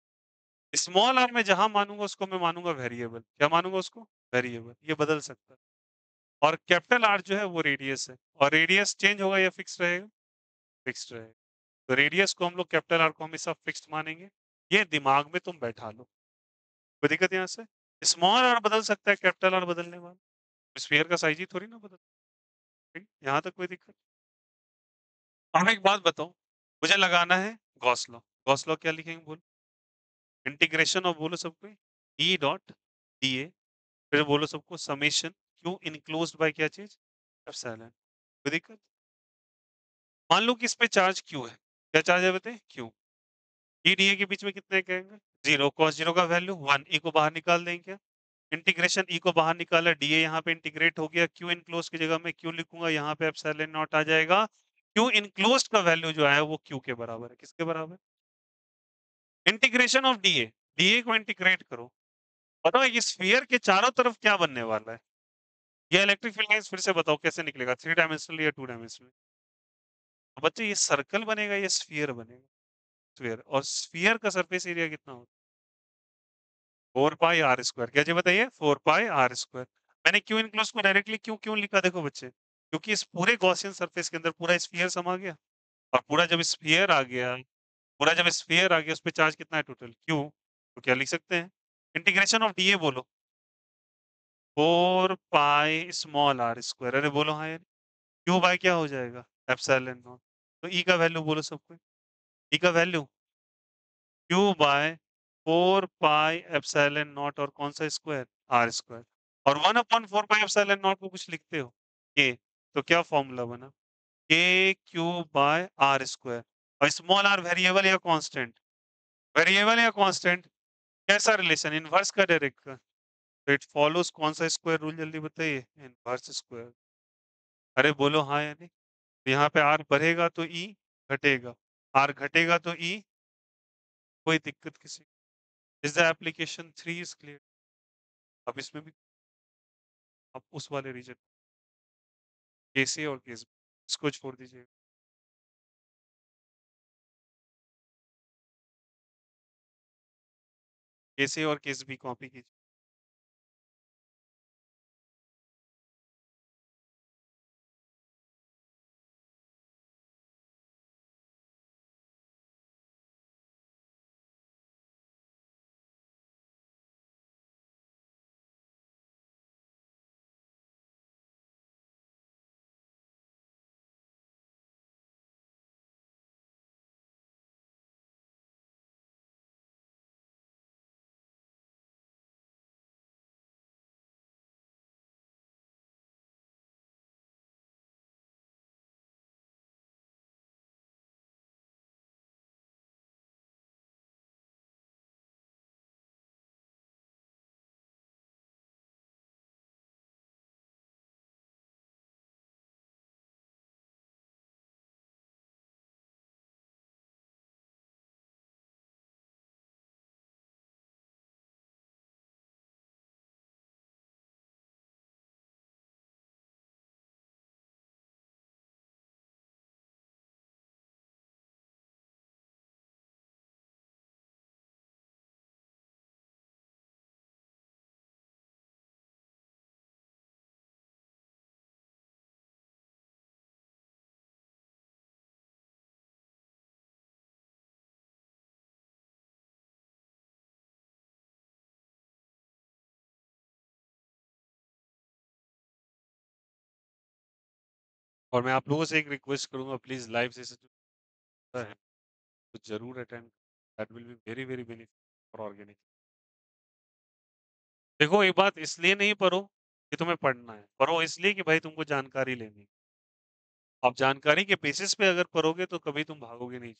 स्मॉल आर में जहां मानूंगा उसको मैं मानूंगा वेरिएबल। क्या मानूंगा उसको? वेरिएबल। ये बदल सकता है। और कैपिटल आर जो है वो रेडियस है, और रेडियस चेंज होगा या फिक्स रहेगा? फिक्स रहेगा। तो रेडियस को हम लोग, कैपिटल आर को हमेशा फिक्स्ड मानेंगे। ये दिमाग में तुम बैठा लो, कोई दिक्कत यहाँ से? स्मॉल आर बदल सकता है, कैपिटल आर बदलने वाला स्फीयर का साइज ही थोड़ी ना बदल। ठीक, यहाँ तक कोई दिक्कत? अब एक बात बताओ, मुझे लगाना है गॉस लॉ। गॉस लॉ क्या लिखेंगे बोलो? इंटीग्रेशन ऑफ, बोलो सबको, ई डॉट डी ए, फिर बोलो सबको समेशन क्यू इनक्लोज्ड बाय क्या चीज? एप्सिलॉन। कोई दिक्कत? मान लो कि इस पे चार्ज क्यू है। क्या चार्ज है बताए? क्यू। ई डी ए के बीच में कितने का एंगल? 0। cos 0 का वैल्यू 1। ई को बाहर निकाल देंगे क्या? इंटीग्रेशन ई को बाहर निकाला, डीए यहाँ पे इंटीग्रेट हो गया, क्यू इनक्लोज की जगह में क्यू लिखूंगा, यहाँ पे एप्सिलॉन नॉट आ जाएगा। क्यू इनक्लोज का वैल्यू जो है वो क्यू के बराबर है। किसके बराबर? Integration of DA. डीए को इंटीग्रेट करो, बताओ ये स्फीयर के चारों तरफ क्या बनने वाला है? ये इलेक्ट्रिक फील्ड लाइंस फिर से बताओ कैसे निकलेगा, 3 डायमेंशनल या 2 डायमेंशनल? बच्चे ये सर्कल बनेगा या स्फीयर बनेगा? स्फीयर। और स्फीयर का सरफेस एरिया कितना होता है? 4 पाई r स्क्वायर। क्या जी बताइए? 4 पाई r स्क्वायर। मैंने क्यू इनक्लोज को डायरेक्टली क्यों क्यों लिखा देखो बच्चे, क्योंकि इस पूरे गॉसियन सरफेस के अंदर पूरा स्फीयर समा गया। और पूरा जब स्फीयर आ गया, पूरा जब स्फीयर आ गया, उस पे चार्ज कितना है टोटल? क्यू। तो क्या लिख सकते हैं? इंटीग्रेशन ऑफ डीए बोलो। 4 पाई स्मॉल r स्क्वायर। अरे बोलो हाँ यार। क्यू बाय क्या हो जाएगा? Epsilon naught. तो ई का वैल्यू बोलो सबको। ई का value Q by 4 pi epsilon naught, और कौन सा स्क्वायर? Are square. और 1/4 पाई एप्सिलॉन नॉट को कुछ लिखते हो के, तो क्या फॉर्मूला बना? के क्यू बाय आर स्क्वायर। और स्मॉल आर वेरिएबल या कांस्टेंट? वेरिएबल या कांस्टेंट? कैसा रिलेशन? इनवर्स का डायरेक्ट का? तो इट फॉलोज कौन सा स्क्वायर रूल जल्दी बताइए? Inverse square. अरे बोलो हाँ या नहीं? यहाँ पे आर बढ़ेगा तो ई घटेगा, आर घटेगा तो ई, कोई दिक्कत किसी? Is the application 3 is clear? अब इसमें भी आप उस वाले रीजन केस ए और केस बी इसको छोड़ दीजिए। केस ए और केस बी कॉपी कीजिए। और मैं आप लोगों से एक रिक्वेस्ट करूंगा, प्लीज लाइव सेशन जो होता है तो जरूर attend, that will be very very benefit for organic. देखो एक बात इसलिए नहीं पढ़ो कि तुम्हें पढ़ना है, पढ़ो इसलिए कि भाई तुमको जानकारी लेनी है। आप जानकारी के बेसिस पे अगर पढ़ोगे तो कभी तुम भागोगे नहीं।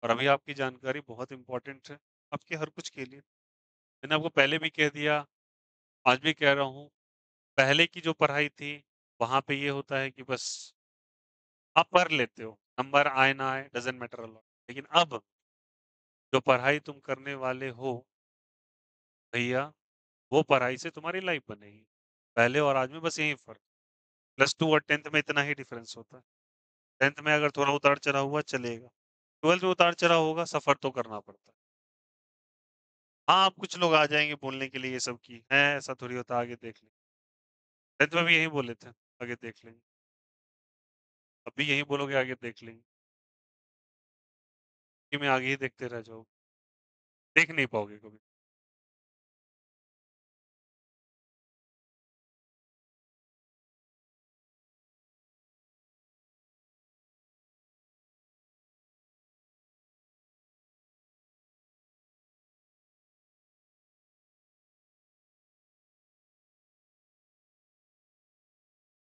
और अभी आपकी जानकारी बहुत इंपॉर्टेंट है आपके हर कुछ के लिए। मैंने आपको पहले भी कह दिया, आज भी कह रहा हूँ, पहले की जो पढ़ाई थी वहां पे ये होता है कि बस आप पढ़ लेते हो, नंबर आए ना आए डजेंट मैटर अलॉट। लेकिन अब जो पढ़ाई तुम करने वाले हो भैया, वो पढ़ाई से तुम्हारी लाइफ बनेगी। पहले और आज में बस यही फर्क, +2 और 10th में इतना ही डिफरेंस होता है। 10th में अगर थोड़ा उतार चढ़ाव हुआ चलेगा, 12th में उतार चढ़ाव होगा, सफर तो करना पड़ता है। हाँ, अब कुछ लोग आ जाएंगे बोलने के लिए ये सब की है, ऐसा थोड़ी होता, आगे देख लेंगे। 10th में भी यही बोले थे, आगे देख लेंगे। अभी यही बोलोगे आगे देख लेंगे, कि मैं आगे ही देखते रह जाओ, देख नहीं पाओगे कभी।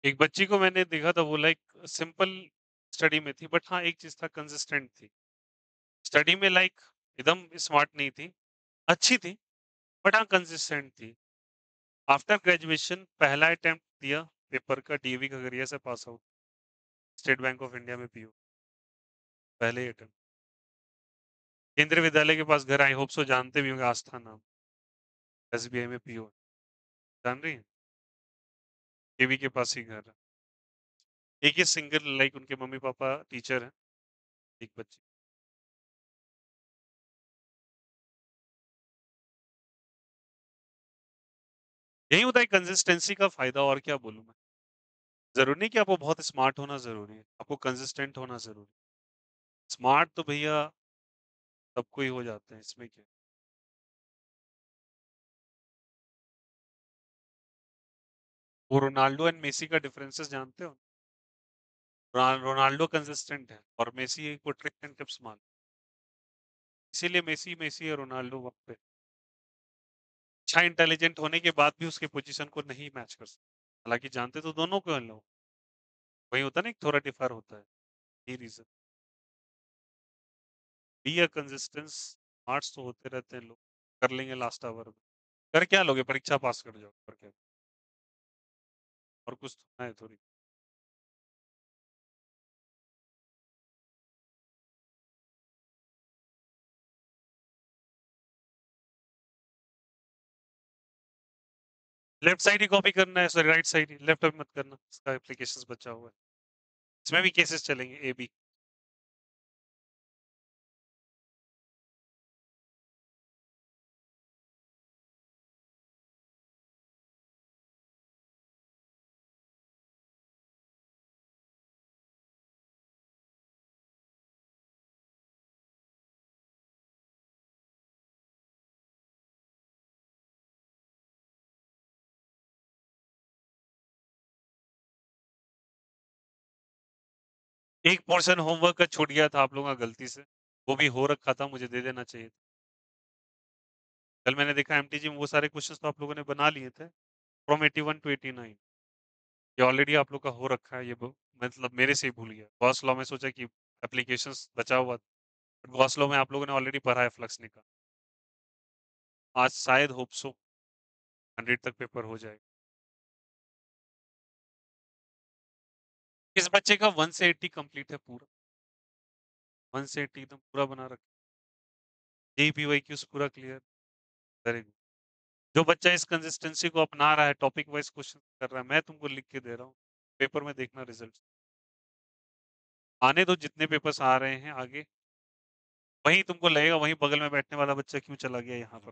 एक बच्ची को मैंने देखा था, वो लाइक सिंपल स्टडी में थी, बट हाँ एक चीज था, कंसिस्टेंट थी स्टडी में, लाइक एकदम स्मार्ट नहीं थी, अच्छी थी, बट हाँ कंसिस्टेंट थी। आफ्टर ग्रेजुएशन पहला अटेम्प्ट दिया पेपर का, डीवी खगड़िया से pass out, state bank of India में पीओ, पहले अटेम्प्ट। केंद्रीय विद्यालय के पास घर, आई होप सो जानते भी होंगे, आस्था नाम, एसबीआई में पीओ, जान रही है, केवी के पास ही घर है। एक ही सिंगल, लाइक उनके मम्मी पापा टीचर हैं, एक बच्ची। यही होता है कंसिस्टेंसी का फायदा, और क्या बोलूं मैं। जरूरी नहीं कि आपको बहुत स्मार्ट होना जरूरी है, आपको कंसिस्टेंट होना जरूरी है। स्मार्ट तो भैया सबको ही हो जाते हैं, इसमें क्या। वो रोनाल्डो एंड मेसी का डिफरेंसेस जानते हो? रोनाल्डो कंसिस्टेंट है और मेसी को ट्रिक एंड टिप्स मान, इसीलिए मेसी मेसी है, रोनाल्डो वक्त पे अच्छा इंटेलिजेंट होने के बाद भी उसके पोजीशन को नहीं मैच कर सकते। हालांकि जानते तो दोनों को हैं लोग, वही होता है ना, एक थोड़ा डिफर होता है, ये region. Be a consistence, smarts तो होते रहते हैं लोग, कर लेंगे लास्ट आवर में। कर क्या लोगे, परीक्षा पास कर जाओ, कर क्या। और कुछ तो है थोड़ी। लेफ्ट साइड ही कॉपी करना है, सॉरी राइट साइड ही, लेफ्ट में मत करना, इसका एप्लीकेशंस बचा हुआ है। इसमें भी केसेस चलेंगे ए बी। एक पोर्शन होमवर्क का छूट गया था आप लोगों का गलती से, वो भी हो रखा था, मुझे दे देना चाहिए था। कल मैंने देखा एमटीजी में वो सारे क्वेश्चंस तो आप लोगों ने बना लिए थे, फ्रॉम 81 टू 89। ये ऑलरेडी आप लोग का हो रखा है, ये मतलब मेरे से ही भूल गया। गॉस लॉ में सोचा कि एप्लीकेशंस बचा हुआ, गॉस लॉ में आप लोगों ने ऑलरेडी पढ़ा है फ्लक्स निकाल। आज शायद होप सो 100 तक पेपर हो जाएगा। इस बच्चे का 1 से 80 कंप्लीट है पूरा, 1 से 80 एकदम पूरा बना रखा है। जेईपीवाईक्यूज पूरा क्लियर, वेरी गुड। जो बच्चा इस कंसिस्टेंसी को अपना रहा है, टॉपिक वाइज क्वेश्चन कर रहा है, मैं तुमको लिख के दे रहा हूँ, पेपर में देखना रिजल्ट। आने दो जितने पेपर्स आ रहे हैं आगे, वहीं तुमको लगेगा वहीं बगल में बैठने वाला बच्चा क्यों चला गया यहाँ पर।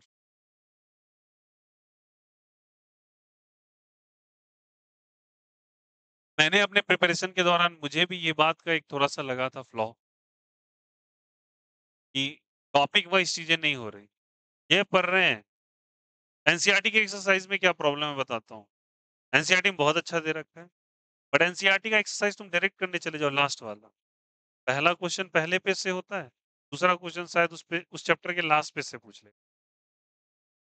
मैंने अपने प्रिपरेशन के दौरान मुझे भी ये बात का एक थोड़ा सा लगा था फ्लॉ, कि टॉपिक वाइज चीजें नहीं हो रही। ये पढ़ रहे हैं, एनसीईआरटी के एक्सरसाइज में क्या प्रॉब्लम है बताता हूँ। एनसीईआरटी में बहुत अच्छा दे रखा है, बट एनसीईआरटी का एक्सरसाइज तुम डायरेक्ट करने चले जाओ लास्ट वाला, पहला क्वेश्चन पहले पेज से होता है, दूसरा क्वेश्चन शायद उस चैप्टर के लास्ट पेज से पूछ ले,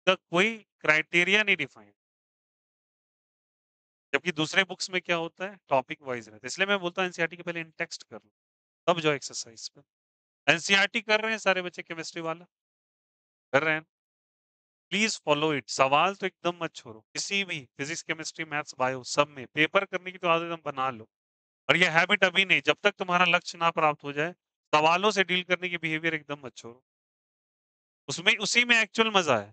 तो कोई क्राइटेरिया नहीं डिफाइन। जबकि दूसरे बुक्स में क्या होता है, टॉपिक वाइज रहता है। इसलिए मैं बोलता हूँ एनसीईआरटी के पहले इन टेक्स्ट कर लो, तब जाओ एक्सरसाइज पे। एनसीईआरटी कर रहे हैं सारे बच्चे, केमिस्ट्री वाला कर रहे हैं, प्लीज फॉलो इट। सवाल तो एकदम मत छोड़ो, किसी भी फिजिक्स केमिस्ट्री मैथ्स बायो सब में पेपर करने की तो आदत एकदम बना लो। और ये हैबिट अभी नहीं, जब तक तुम्हारा लक्ष्य ना प्राप्त हो जाए, सवालों से डील करने की बिहेवियर एकदम मत छोड़ो। उसमें उसी में एक्चुअल मजा है,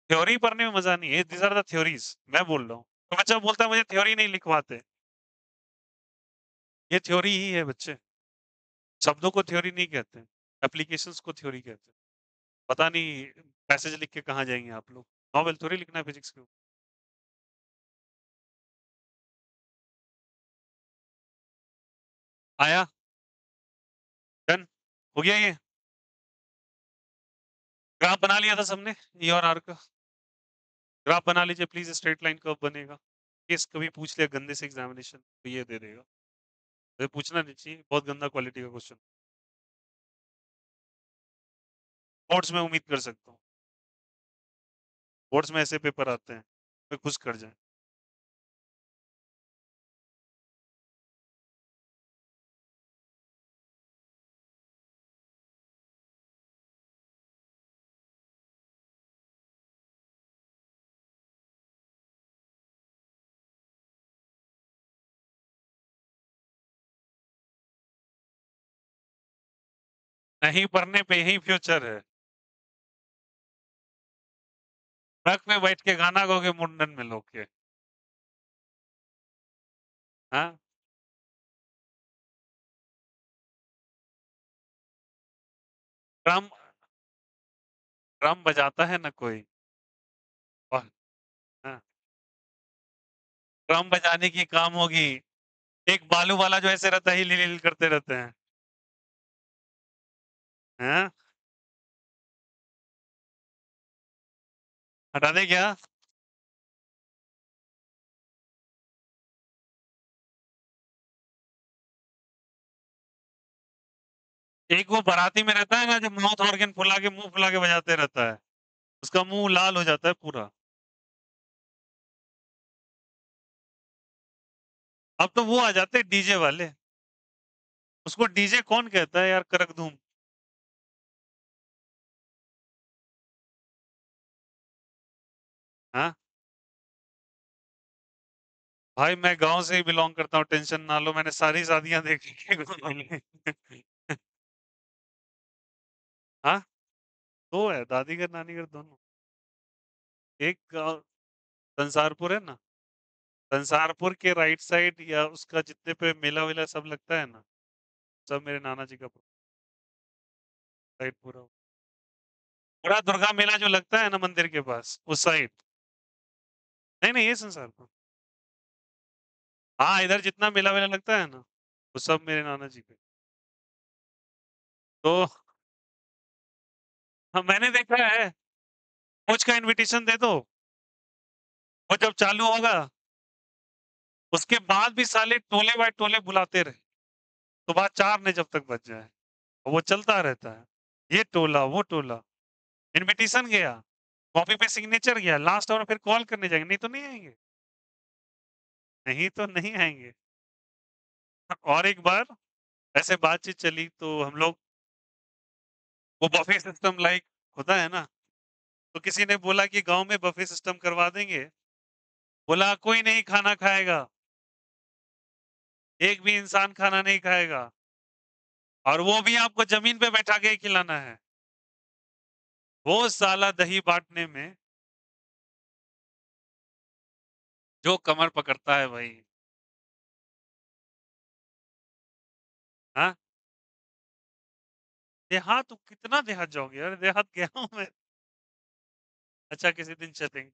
थ्योरी पढ़ने में मजा नहीं है। दीज आर द थ्योरीज मैं बोल रहा हूँ। तो बच्चा बोलता है मुझे थ्योरी नहीं लिखवाते, ये थ्योरी ही है बच्चे। शब्दों को थ्योरी नहीं कहते, एप्लीकेशंस को थ्योरी कहते हैं। पता नहीं पैसेज लिख के कहाँ जाएंगे आप लोग, नॉवेल थ्योरी लिखना है फिजिक्स के ऊपर। आया, डन हो गया ये। ग्राफ बना लिया था सबने, ई और आर का ग्राफ बना लीजिए प्लीज, स्ट्रेट लाइन कर्व बनेगा। केस कभी पूछ लिया गंदे से एग्जामिनेशन तो ये दे देगा, तो पूछना नहीं चाहिए, बहुत गंदा क्वालिटी का क्वेश्चन। बोर्ड्स में उम्मीद कर सकता हूँ, बोर्ड्स में ऐसे पेपर आते हैं, मैं खुश कर जाए। नहीं पढ़ने पे ही फ्यूचर है। ट्रक में बैठ के गाना गाओगे मुंडन में लोग के, हाँ। ड्रम, ड्रम बजाता है ना कोई, और हाँ, ड्रम बजाने की काम होगी। एक बालू वाला जो ऐसे रहता है, हिल हिल हिल करते रहते हैं, हाँ। हटा दे क्या? एक वो बाराती में रहता है ना, जो माउथ ऑर्गन फुला के मुंह फुला के बजाते रहता है, उसका मुंह लाल हो जाता है पूरा। अब तो वो आ जाते हैं डीजे वाले, उसको डीजे कौन कहता है यार, करक धूम। हाँ, भाई मैं गांव से ही बिलोंग करता हूँ, टेंशन ना लो, मैंने सारी शादियां देख ली है गाँव में। हाँ, दो है, दादी घर नानी घर दोनों। एक गाँव संसारपुर है ना, संसारपुर के राइट साइड या उसका जितने पे मेला वेला सब लगता है ना, सब मेरे नाना जी का साइड पूरा। बड़ा दुर्गा मेला जो लगता है ना मंदिर के पास, उस साइड। नहीं नहीं, ये संसारपुर। हाँ, इधर जितना मेला वेला लगता है ना, वो सब मेरे नाना जी के। तो हाँ, मैंने देखा है, कुछ का इनविटेशन दे दो, और जब चालू होगा उसके बाद भी साले टोले बाय टोले बुलाते रहे, तो बात 4 ने जब तक बज जाए, और वो चलता रहता है। ये टोला, वो टोला, इनविटेशन गया, कॉपी पे सिग्नेचर गया, लास्ट आवर फिर कॉल करने जाएंगे, नहीं तो नहीं आएंगे, नहीं तो नहीं आएंगे। और एक बार ऐसे बातचीत चली तो हम लोग, वो बफे सिस्टम लाइक होता है ना, तो किसी ने बोला कि गांव में बफे सिस्टम करवा देंगे, बोला कोई नहीं खाना खाएगा, एक भी इंसान खाना नहीं खाएगा, और वो भी आपको जमीन पे बैठा के ही खिलाना है। वो साला दही बांटने में जो कमर पकड़ता है भाई। हाँ, देहात तो कितना देहात जाओगे यार, देहात गया हूं मैं। अच्छा, किसी दिन चलेंगे।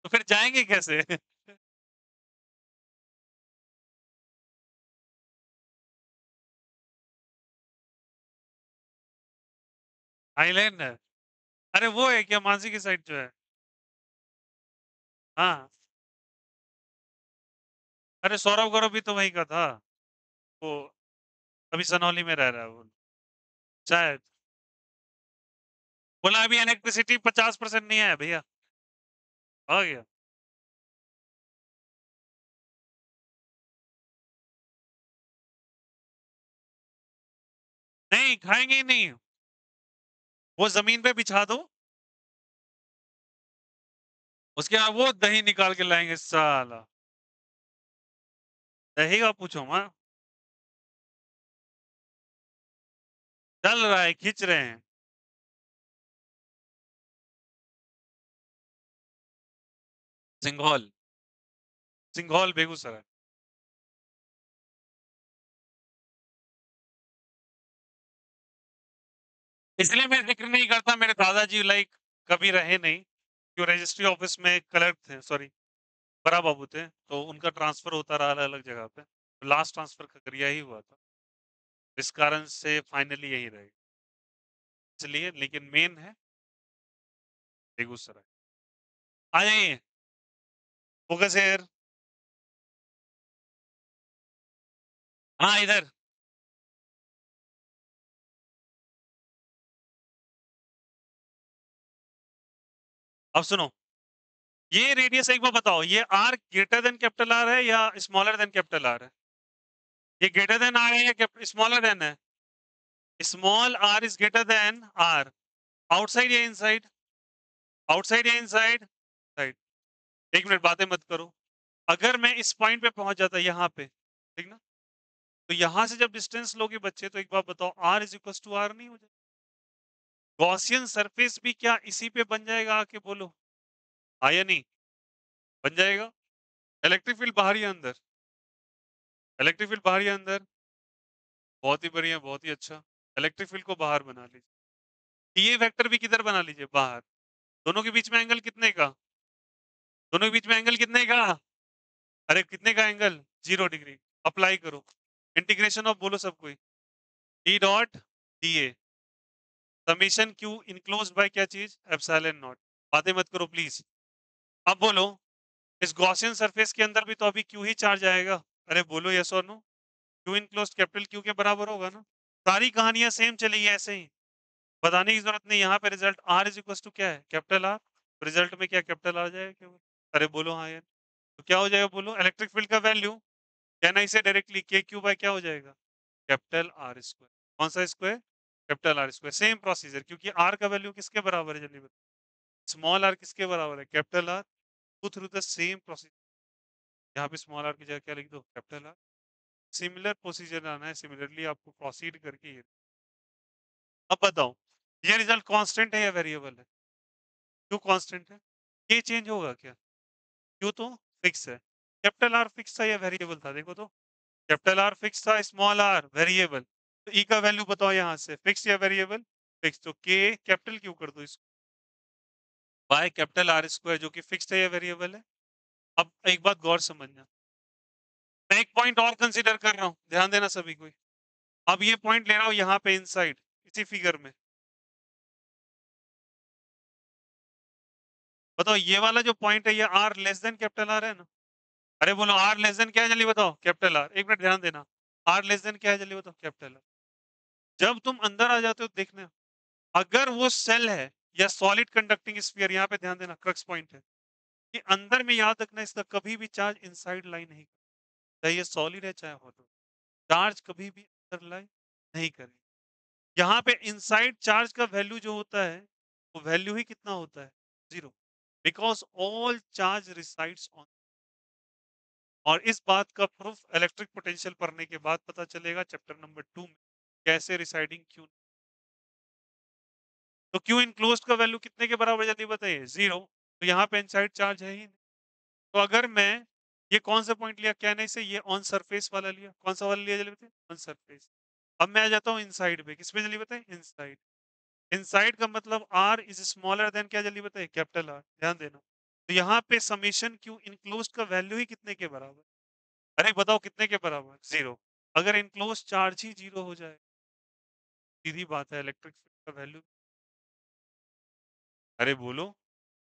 तो फिर जाएंगे कैसे? आइलैंड है? अरे वो है क्या, मानसी की साइड जो है? हाँ। अरे सौरभ गौरव भी तो वहीं का था, वो अभी सनौली में रह रहा है वो, शायद। बोला अभी इलेक्ट्रिसिटी 50% नहीं है भैया, आ गया। नहीं खाएंगे ही नहीं, वो जमीन पे बिछा दो, उसके बाद वो दही निकाल के लाएंगे साला। दही का पूछो माँ, चल रहा है, खींच रहे हैं। सिंघौल, सिंघौल बेगूसराय। इसलिए मैं जिक्र नहीं करता, मेरे दादाजी लाइक कभी रहे नहीं, जो रजिस्ट्री ऑफिस में क्लर्क थे, सॉरी बड़ा बाबू थे, तो उनका ट्रांसफर होता रहा अलग अलग जगह पे, लास्ट ट्रांसफर खगड़िया ही हुआ था, इस कारण से फाइनली यही रहे, इसलिए। लेकिन मेन है बेगूसराय। आ जाइए, फोकस एयर। हाँ इधर। अब सुनो, ये रेडियस एक बार बताओ, ये R greater than capital R है या स्मॉलर देन कैपिटल आर है? ये ग्रेटर देन आर है या स्मॉलर देन है? Small R is greater than R, outside या इनसाइड? आउटसाइड या इनसाइड? साइड। एक मिनट बातें मत करो, अगर मैं इस पॉइंट पे पहुंच जाता यहाँ पे, ठीक ना, तो यहां से जब डिस्टेंस लोगे बच्चे, तो एक बात बताओ, are is equal to R नहीं हो जाएगा? गॉसियन सरफेस भी क्या इसी पे बन जाएगा, आके बोलो, हाँ या नहीं? बन जाएगा। इलेक्ट्रिक फील्ड बाहर या अंदर? इलेक्ट्रिक फील्ड बाहर या अंदर? बहुत ही बढ़िया, बहुत ही अच्छा। इलेक्ट्रिक फील्ड को बाहर बना लीजिए, टीए वेक्टर भी किधर बना लीजिए, बाहर। दोनों के बीच में एंगल कितने का? दोनों के बीच में एंगल कितने का? अरे कितने का एंगल? 0 डिग्री। अप्लाई करो, इंटीग्रेशन ऑफ बोलो सब कोई, D dot D A, summation Q enclose by क्या चीज, एप्सिलॉन नॉट। बातें मत करो प्लीज, अब बोलो, इस गॉसियन सरफेस के अंदर भी तो अभी क्यू ही चार्ज आएगा। अरे बोलो यस और no, Q enclose capital Q के बराबर होगा ना? सारी कहानियां सेम चलेगी ऐसे ही, बताने की जरूरत नहीं। यहाँ पे result R is equal to क्या है, कैपिटल आर, रिजल्ट में क्या कैपिटल आ जाएगा क्या? अरे बोलो हाँ यार, तो क्या हो जाएगा बोलो, इलेक्ट्रिक फील्ड का वैल्यू, कहना इसे डायरेक्टली के क्यू बाय क्या हो जाएगा, कैपिटल आर स्क्वायर। कौन सा square? Capital R square. Same procedure, क्योंकि आर का वैल्यू किसके बराबर है जल्दी बताओ, स्मॉल आर किसके बराबर है, capital are. Go through the same procedure. यहाँ पे स्मॉल आर की जगह क्या लिख दो, कैपिटल आर। सिमिलर प्रोसीजर आना है, सिमिलरली आपको प्रोसीड करके अब बताओ, ये रिजल्ट कांस्टेंट है या वेरिएबल है? क्यों कांस्टेंट है? ये चेंज होगा क्या? क्यों, तो फिक्स है। कैपिटल आर फिक्स था या वेरिएबल था? देखो तो, कैपिटल आर फिक्स था, स्मॉल आर वेरिएबल। तो ई का वैल्यू बताओ यहाँ से, फिक्स या वेरिएबल? फिक्स। तो के कैपिटल क्यों कर दो इसको, बाय कैपिटल आर स्क्वायर, जो कि फिक्स है या वेरिएबल है। अब एक बात गौर समझना, मैं एक पॉइंट और कंसीडर कर रहा हूं, ध्यान देना सभी को। अब ये पॉइंट ले रहा हूं यहाँ पे इनसाइड इसी फिगर में। बताओ ये वाला जो पॉइंट है, ये R less than capital R है ना? अरे बोलो आर लेस देन क्या है, जल्दी बताओ। Capital R. एक मिनट ध्यान देना, आर लेस देन क्या है, जल्दी बताओ। Capital R. जब तुम अंदर आ जाते हो देखने, अगर वो सेल है या सॉलिड कंडक्टिंग स्फीयर, यहाँ पे ध्यान देना, क्रक्स पॉइंट है कि अंदर में, याद रखना, इसका कभी भी चार्ज इनसाइड लाइन नहीं, चाहे ये सॉलिड है चाहे हॉट, चार्ज कभी भी अंदर लाई नहीं करेगी। यहाँ पे इनसाइड चार्ज का वैल्यू जो होता है, वो वैल्यू ही कितना होता है, zero, because all charge resides on. और इस बात का प्रूफ इलेक्ट्रिक पोटेंशियल पढ़ने के बाद पता चलेगा चैप्टर नंबर 2 में, कैसे रिसाइडिंग क्यू। तो क्यू इनक्लोज्ड का वैल्यू कितने के बराबर, जल्दी बताइए, जीरो। तो यहाँ पे इनसाइड चार्ज है ही नहीं। तो अगर मैं ये कौन सा पॉइंट लिया, कहने से ये ऑन सरफेस वाला लिया, कौन सा वाला लिया, जल्दी बताइए, ऑन सरफेस। अब मैं आ जाता हूँ इनसाइड पे, किस पे, जल्दी बताइए, इनसाइड। इनसाइड का मतलब आर इज स्मॉलर देन क्या, जल्दी बताइए, कैपिटल आर। ध्यान देना, तो यहाँ पे समेशन क्यू इनक्लोज्ड का वैल्यू ही कितने के बराबर, अरे बताओ कितने के बराबर, जीरो। अगर इनक्लोज चार्ज ही जीरो हो जाए, सीधी बात है, इलेक्ट्रिक फील्ड का वैल्यू, अरे बोलो,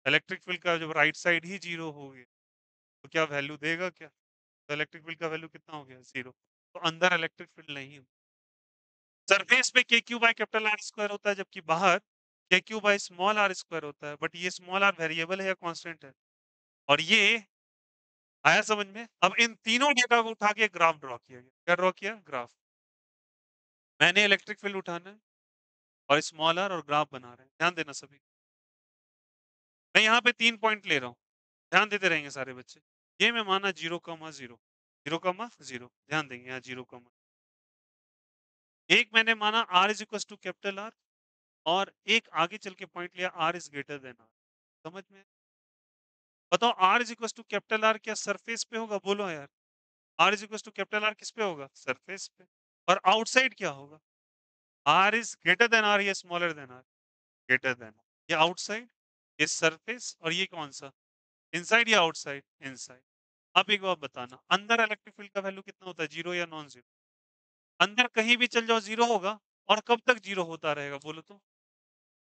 इलेक्ट्रिक फील्ड का जब राइट साइड ही जीरो हो गया, तो क्या वैल्यू देगा क्या? तो इलेक्ट्रिक फील्ड का वैल्यू कितना हो गया, जीरो। तो अंदर इलेक्ट्रिक फील्ड नहीं हो। सरफेस पे के Q by capital R square होता है, जबकि बाहर k Q by small are square होता है। बट ये स्मॉल आर वेरिएबल है या कांस्टेंट है? और ये आया समझ में? अब इन तीनों डेटा को उठा के ग्राफ ड्रॉ किया गया। क्या ड्रॉ किया, ग्राफ। मैंने इलेक्ट्रिक फील्ड उठाना है और स्मॉल आर और ग्राफ बना रहे हैं, ध्यान देना सभी। मैं यहाँ पे 3 पॉइंट ले रहा हूँ, ध्यान देते रहेंगे सारे बच्चे। ये मैं माना 0,0, 0,0, ध्यान देंगे यहाँ 0, एक मैंने माना r is equal to capital R, और एक आगे चल के पॉइंट लिया r is greater than R. समझ में? बताओ are is equal to capital R क्या सरफेस पे होगा, बोलो यार। R is equal to capital R किस पे होगा, सरफेस पे। और आउटसाइड क्या होगा, r is greater than R या smaller than R, greater than. ये आउटसाइड, ये सरफेस, और ये कौन सा, इनसाइड या आउटसाइड, इनसाइड। अब एक बात बताना, अंदर इलेक्ट्रिक फील्ड का वैल्यू कितना होता है, जीरो या नॉन जीरो? अंदर कहीं भी चल जाओ जीरो होगा। और कब तक जीरो होता रहेगा, बोलो तो?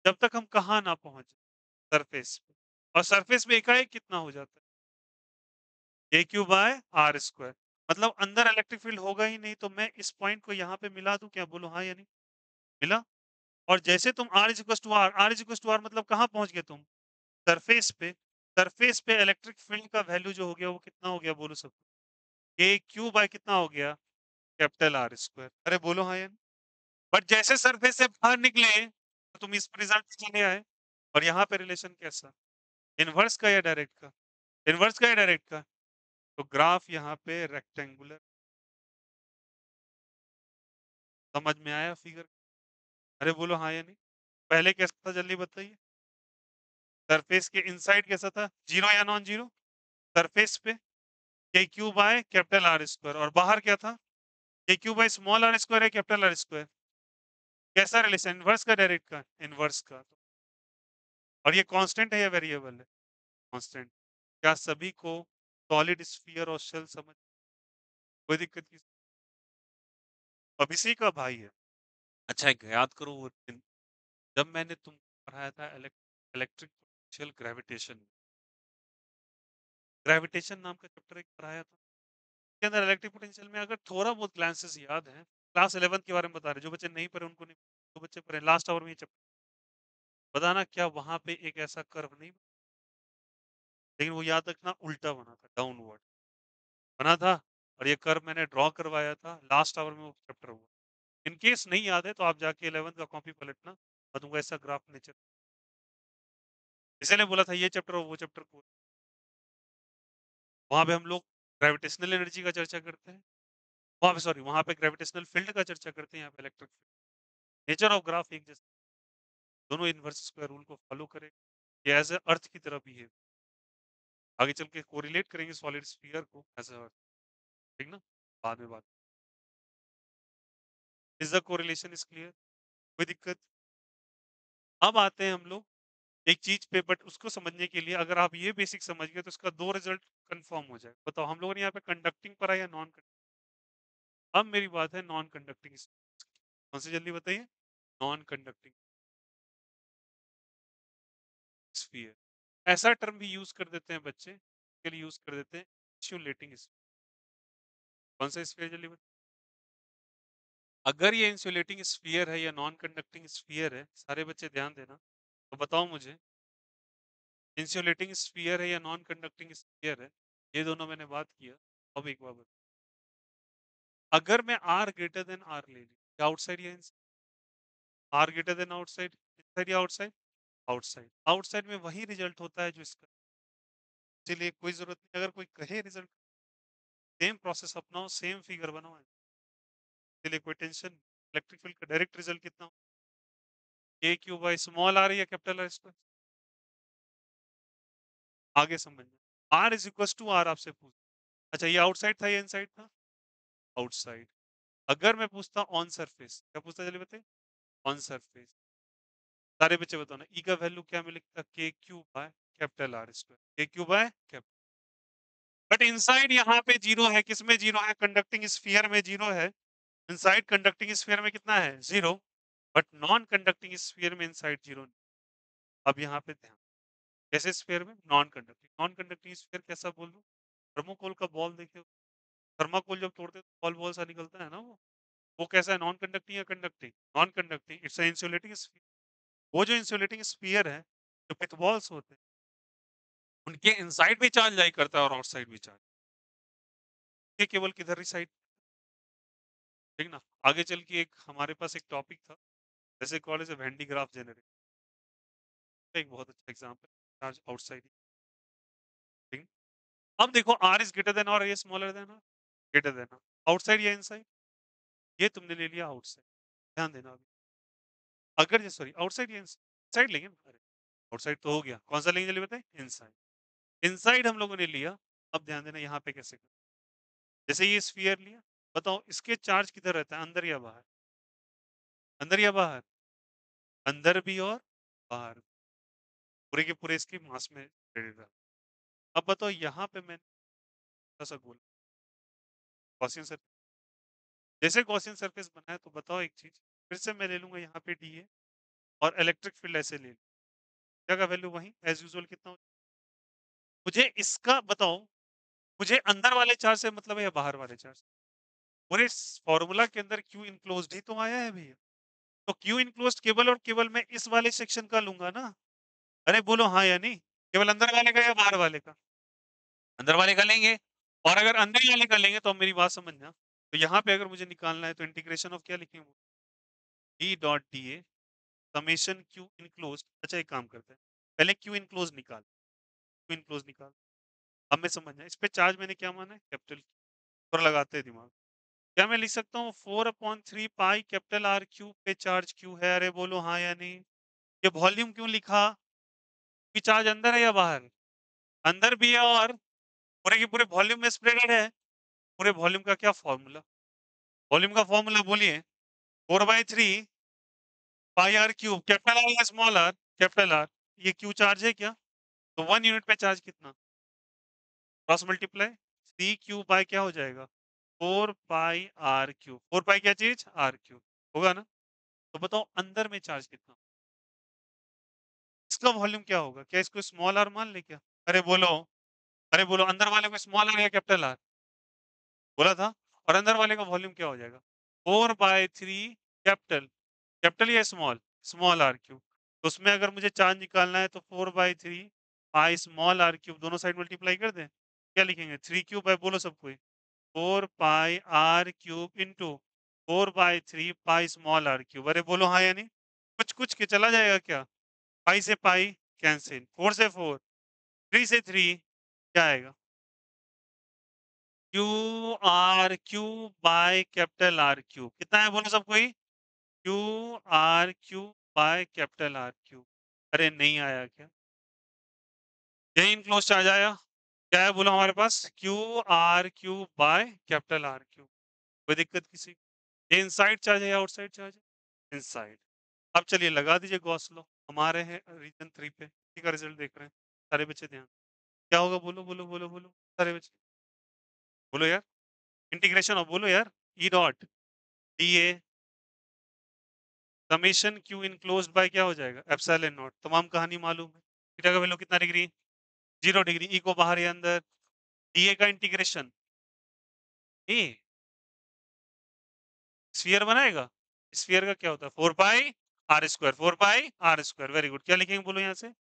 जब तक हम कहा ना पहुंचे, सरफेस पे। और सरफेस पे एकाएक कितना हो जाता है, ए क्यू बाय आर स्क्वायर। मतलब अंदर इलेक्ट्रिक फील्ड होगा ही नहीं, तो मैं इस पॉइंट को यहाँ पे मिला दूं क्या, बोलो हाँ या नहीं? मिला। और जैसे तुम R is equal to R, R is equal to R मतलब कहाँ पहुंच गए तुम, सरफेस पे। सरफेस पे इलेक्ट्रिक फील्ड का वैल्यू जो हो गया वो कितना हो गया, बोलो सब? ए क्यू बाय कितना हो गया, कैपिटल आर स्क्वायर। अरे बोलो हाँ या नहीं? बट जैसे सरफेस से बाहर निकले, तो तुम इस रिजल्ट पे चले आए। और यहाँ पे रिलेशन कैसा, इनवर्स का या डायरेक्ट का? इनवर्स का या डायरेक्ट का? तो ग्राफ यहाँ पे रेक्टेंगुलर। समझ में आया फिगर? अरे बोलो हाँ या नहीं? पहले कैसा था, जल्दी बताइए। सरफेस के इनसाइड कैसा था, जीरो या नॉन जीरो? सरफेस पे के Q by capital R square, और बाहर क्या था, K Q by small are square है कैपिटल आर स्क्वायर। कैसा रिलेशन, इनवर्स का डायरेक्ट का, इनवर्स का। और ये कांस्टेंट है या वेरिएबल है, कांस्टेंट। क्या सभी को सॉलिड स्फीयर और शेल समझ, कोई दिक्कत की? अब इसी का भाई है। अच्छा एक याद करो वो दिन, जब मैंने तुम पढ़ाया था इलेक्ट्रिक पोटेंशियल ग्रेविटेशन, ग्रेविटेशन नाम का चैप्टर एक पढ़ाया था। के अंदर इलेक्ट्रिक पोटेंशियल में अगर थोड़ा बहुत ग्लांसेस याद है, क्लास 11 के बारे में बता रहे, जो बच्चे नहीं पढ़े उनको नहीं, जो बच्चे पढ़े लास्ट आवर में ये चैप्टर, बताना क्या वहां पे एक ऐसा कर्व नहीं, लेकिन वो याद रखना उल्टा बना था, डाउनवर्ड बना था। और ये कर्व मैंने ड्रॉ करवाया था, लास्ट आवर में वो चैप्टर हुआ। इन केस नहीं याद है तो आप जाके 11 का कॉपी पलटना, मैं तुमको ऐसा ग्राफ नेचर, इसीलिए बोला था ये चैप्टर और वो चैप्टर को वहाँ पे हम लोग ग्रेविटेशनल एनर्जी का चर्चा करते हैं। वहाँ पे सॉरी वहाँ पे ग्रेविटेशनल फ़ील्ड का चर्चा करते हैं, यहाँ पे electric field. Nature of graph एक जैसा दोनों इनवर्स स्क्वायर रूल को फ़ॉलो करें। ये एज़ अ अर्थ की तरह बिहेव आगे चल के कोरिलेट करेंगे सॉलिड स्फीयर को एज़ अ अर्थ, ठीक ना? बाद में बात is the correlation is clear? कोई दिक्कत? अब आते हैं हम लोग एक चीज़ पे बट उसको समझने के लिए अगर आप ये बेसिक समझ गए तो इसका 2 रिज़ल्ट कन्फर्म हो जाएगा। बताओ हम लोगों ने यहाँ पे कंडक्टिंग पढ़ा या नॉन कंडक्टिंग? अब मेरी बात है नॉन कंडक्टिंग कौन सी जल्दी बताइए? Non conducting sphere. ऐसा टर्म भी यूज़ कर देते हैं बच्चे, के लिए यूज़ कर देते हैं इंसुलेटिंग स्फीयर। कौन सा स्फीयर जल्दी बताइए? अगर ये इंसुलेटिंग स्फीयर है या नॉन कंडक्टिंग स्फीयर है, सारे बच्चे ध्यान देना, तो बताओ मुझे इंसुलेटिंग स्फीयर है या नॉन कंडक्टिंग स्फीयर है? ये दोनों मैंने बात किया। अब एक बार बताओ। अगर मैं आर ग्रेटर देन आर ले ली, या आउटसाइड या inside? R greater than outside, inside या आउटसाइड? आउटसाइड। आउटसाइड में वही रिजल्ट होता है जो इसका, इसीलिए कोई जरूरत नहीं अगर कोई कहे रिजल्ट सेम प्रोसेस अपनाओ सेम फिगर बनाओ, इसलिए कोई टेंशन। इलेक्ट्रिक फील्ड का डायरेक्ट रिजल्ट कितना? A Q by small R या कैपिटल आर स्क्वायर? आगे समझना। R is equal to R आपसे पूछ, अच्छा ये आउटसाइड था या इनसाइड था? आउटसाइड। अगर मैं पूछता ऑन सरफेस, क्या पूछता चलिए बताइए? On surface. सारे बच्चे बताओ ना, ई का वैल्यू क्या मिलेगा? K Q by capital R square, के Q by capital. But inside यहाँ पे जीरो है, किसमें जीरो है? कंडक्टिंग स्फीयर में जीरो है। इनसाइड कंडक्टिंग स्फीयर में कितना है? Zero. But non conducting sphere में इनसाइड जीरो। अब यहाँ पे ध्यान, कैसे स्फीयर में non conducting, non conducting sphere कैसा बोल दूं? थर्मोकोल का बॉल देखिए, थर्माकोल जब तोड़ते हैं तो बॉल बॉल सा निकलता है ना, वो कैसा है? नॉन कंडक्टिंग या conducting? Non conducting. It's a insulating sphere. वो जो इंसुलेटिंग स्फीयर है, जो पिथ बॉल्स होते हैं, उनके इनसाइड भी चार्ज लाई करता है और आउटसाइड भी चार्ज, ये केवल किधर रिसाइड, ठीक ना? आगे चल के एक हमारे पास एक टॉपिक था, जैसे कॉलेज है वेंडी ग्राफ जनरेट, एक बहुत अच्छा एग्जाम्पल, चार्ज आउटसाइड, ठीक। अब देखो आर इज ग्रेटर देन और ये स्मॉलर देन और ग्रेटर देन, आउटसाइड या इनसाइड? ये तुमने ले लिया आउटसाइड। ध्यान देना अभी, अगर ये सॉरी आउटसाइड या इनसाइड लेंगे ना, अरे आउटसाइड तो हो गया, कौन सा लेंगे चलिए बताए? इनसाइड। इनसाइड हम लोगों ने लिया। अब ध्यान देना यहाँ पे कैसे कर, जैसे ये स्फीयर लिया, बताओ इसके चार्ज किधर रहता है, अंदर या बाहर? अंदर या बाहर? अंदर भी और बाहर, पूरे के पूरे इसकी मास में credit रहा। अब बताओ यहाँ पे मैंने सा गोल गॉसियन सर, जैसे गॉसियन सरफेस बनाया तो बताओ एक चीज, फिर से मैं ले लूंगा यहाँ पे डी ए और इलेक्ट्रिक फील्ड ऐसे ले लूँ, क्या का वैल्यू वही एज यूजुअल कितना हो? मुझे इसका बताओ, मुझे अंदर वाले चार्ज से मतलब है या बाहर वाले चार्ज से? पूरे फॉर्मूला के अंदर क्यू इनक्लोज्ड ही तो आया है भैया, तो क्यू इनक्लोज्ड केवल और केवल मैं इस वाले सेक्शन का लूंगा ना। अरे बोलो हाँ या नहीं, केवल अंदर वाले का या बाहर वाले का? अंदर वाले का लेंगे, और अगर अंदर वाले का लेंगे तो अब मेरी बात समझना, तो यहाँ पे अगर मुझे निकालना है तो इंटीग्रेशन ऑफ क्या लिखेंगे? ई dot D A summation Q enclosed. अच्छा एक काम करते हैं, पहले क्यू इनक्लोज निकाल, क्यू इनक्लोज निकाल। अब मैं समझना, इस पे चार्ज मैंने क्या माना है? कैपिटल, पर लगाते हैं दिमाग। क्या मैं लिख सकता हूँ 4/3 पाई कैपिटल आर क्यू पे चार्ज क्यू है? अरे बोलो हाँ या नहीं। ये वॉल्यूम क्यों लिखा? कि चार्ज अंदर है या बाहर? अंदर भी है और पूरे के पूरे वॉल्यूम में स्प्रेडेड है। पूरे वॉल्यूम का क्या फॉर्मूला? वॉल्यूम का फॉर्मूला बोलिए। 4/3 पाई आर क्यूब, कैपिटल आर या स्मॉल आर? Capital R. ये क्यू चार्ज है क्या? तो 1 यूनिट पे चार्ज कितना? क्रॉस मल्टीप्लाई 3 क्यू बाय क्या हो जाएगा? 4 पाई आर क्यूब। 4 पाई क्या चीज? आर क्यूब होगा ना? तो बताओ अंदर में चार्ज कितना? इसका वॉल्यूम क्या होगा? क्या इसको स्मॉल आर मान ले क्या? अरे बोलो, अरे बोलो अंदर वाले को स्मॉल आर या कैपिटल आर बोला था, और अंदर वाले का वॉल्यूम क्या हो जाएगा? 4/3 कैपिटल, कैपिटल या स्मॉल? Small are cube. तो उसमें अगर मुझे चार्ज निकालना है तो 4/3 पाई स्मॉल आर क्यूब, दोनों साइड मल्टीप्लाई कर दें, क्या लिखेंगे? 3 क्यूब बाय, बोलो सब कोई, 4 pi r cube into 4/3 pi small are cube. अरे बोलो हाँ या नहीं? कुछ कुछ के चला जाएगा क्या? पाई से पाई कैंसिल, 4 से 4, 3 से 3, क्या आएगा? Q r cube by capital R cube कितना है बोलो सब कोई? Q r cube by capital R cube. अरे नहीं आया क्या? यही इनक्लोज चार्ज आया। क्या है बोलो हमारे पास? Q r cube by capital R cube. कोई दिक्कत किसी को? ये इनसाइड चार्ज है या आउटसाइड चार्ज है? इनसाइड। अब चलिए लगा दीजिए गॉस लॉ। हमारे हैं रीजन 3 पे। इसी का रिजल्ट देख रहे हैं सारे बच्चे ध्यान। क्या होगा बोलो बोलो बोलो बोलो सारे बच्चे बोलो यार। इंटीग्रेशन ऑफ बोलो यार। ई dot D A summation Q enclosed bye क्या हो जाएगा? Epsilon not. तमाम कहानी मालूम है। थीटा का वैल्यू कितना डिग्री? 0 डिग्री। ई को बाहर या अंदर? डीए का इंटीग्रेशन ए स्फीयर बनाएगा। स्फीयर का क्या होता है? 4 pi are square. Very good. क्या लिखेंगे बोलो यहाँ से?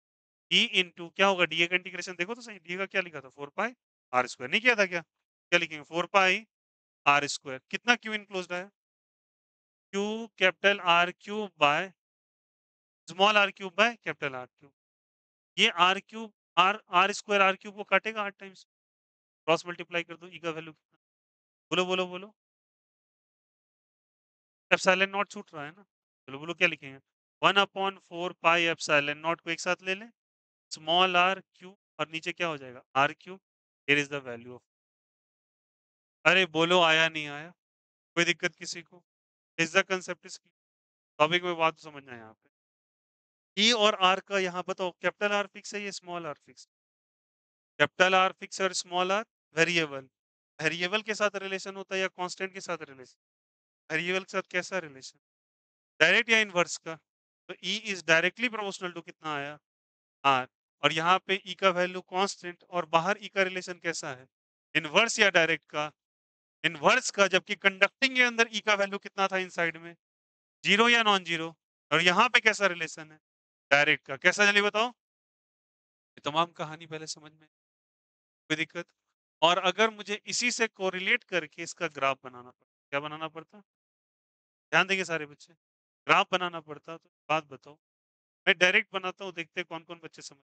ई इंटू क्या होगा? डीए का इंटीग्रेशन देखो तो सही। डीए का क्या लिखा था? 4 पाई आर स्क्वायर। नहीं किया था क्या? क्या लिखेंगे? 4 पाई आर स्क्वायर। कितना क्यू इनक्लोज्ड है? Q capital R cube by small are cube by capital R cube. ये r cube r r square r cube को काटेगा 8 टाइम्स। क्रॉस मल्टीप्लाई कर दो। ई का वैल्यू कितना? बोलो बोलो बोलो। एप्सिलॉन नॉट छूट रहा है ना? बोलो बोलो क्या लिखेंगे? 1/4 पाई एप्सिलॉन नॉट को एक साथ ले लें। स्मॉल आर क्यूब और नीचे क्या हो जाएगा? R cube. Here is the value of. अरे बोलो आया नहीं आया? कोई दिक्कत किसी को? Is the concept is topic में बात समझना है यहाँ पे। ई और आर का यहाँ बताओ कैपिटल आर फिक्स है या small R fix? Capital R fix और स्मॉल आर वेरिएबल। वेरिएबल के साथ रिलेशन होता है या कांस्टेंट के साथ रिलेशन? वेरिएबल के साथ कैसा रिलेशन? डायरेक्ट या इनवर्स का? तो E is directly proportional to कितना आया? आर। और यहाँ पे ई का वैल्यू कांस्टेंट और बाहर ई का रिलेशन कैसा है? इनवर्स या डायरेक्ट का? इनवर्स का। जबकि कंडक्टिंग के अंदर ई का वैल्यू कितना था इनसाइड में? 0 या नॉन जीरो? और यहाँ पे कैसा रिलेशन है? डायरेक्ट का। कैसा जल्दी बताओ? ये तमाम कहानी पहले समझ में कोई दिक्कत? और अगर मुझे इसी से कोरिलेट करके इसका ग्राफ बनाना पड़ता, क्या बनाना पड़ता? ध्यान देंगे सारे बच्चे। ग्राफ बनाना पड़ता तो बात बताओ। मैं डायरेक्ट बनाता हूँ, देखते कौन कौन बच्चे समझ।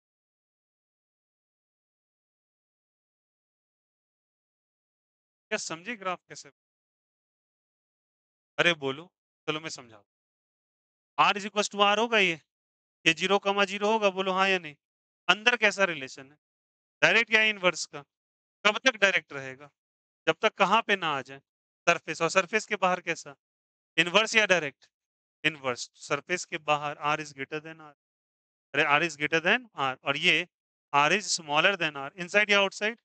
क्या समझे ग्राफ कैसे? अरे बोलो। चलो मैं समझा। R is equal to R होगा ये 0,0 होगा। बोलो हाँ या नहीं? अंदर कैसा रिलेशन है? डायरेक्ट या इनवर्स का? कब तक डायरेक्ट रहेगा? जब तक कहाँ पे ना आ जाए? सरफेस। और सरफेस के बाहर कैसा? इनवर्स या डायरेक्ट? इनवर्स। सरफेस के बाहर r is greater than R. अरे r is greater than R और ये r is smaller than R. Inside या आउटसाइड?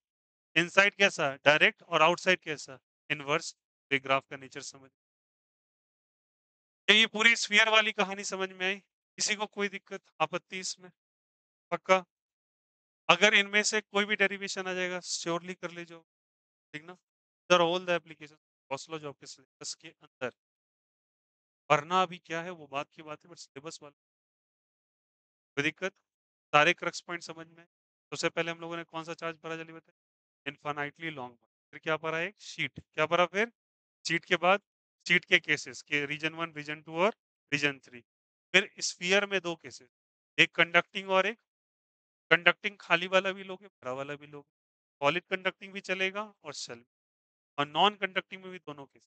इनसाइड कैसा? डायरेक्ट। और आउटसाइड कैसा? इनवर्स। तो ग्राफ का नेचर समझ। ये पूरी स्फीयर वाली कहानी समझ में आई? किसी को कोई दिक्कत आपत्ति इसमें? पक्का? अगर इनमें से कोई भी डेरिवेशन आ जाएगा श्योरली कर ले जाओ। ठीक ना? Sir all the application Oslo job के सिलेबस के अंदर। वरना अभी क्या है वो बात की बात है, बट सिलेबस वाला कोई दिक्कत? सारे क्रक्स पॉइंट समझ में आए? सबसे पहले हम लोगों ने कौन सा चार्ज पढ़ा जल्दी बताए? Infinitely long. फिर क्या पढ़ा? एक शीट। क्या पढ़ा फिर? शीट के बाद शीट के केसेस के रीजन 1 रीजन 2 और रीजन 3। फिर स्फीयर में दो केसेस, एक कंडक्टिंग और एक कंडक्टिंग खाली वाला भी लोगे, भरा वाला भी लोगे। सॉलिड कंडक्टिंग भी चलेगा और सेल। और नॉन कंडक्टिंग में भी दोनों केस।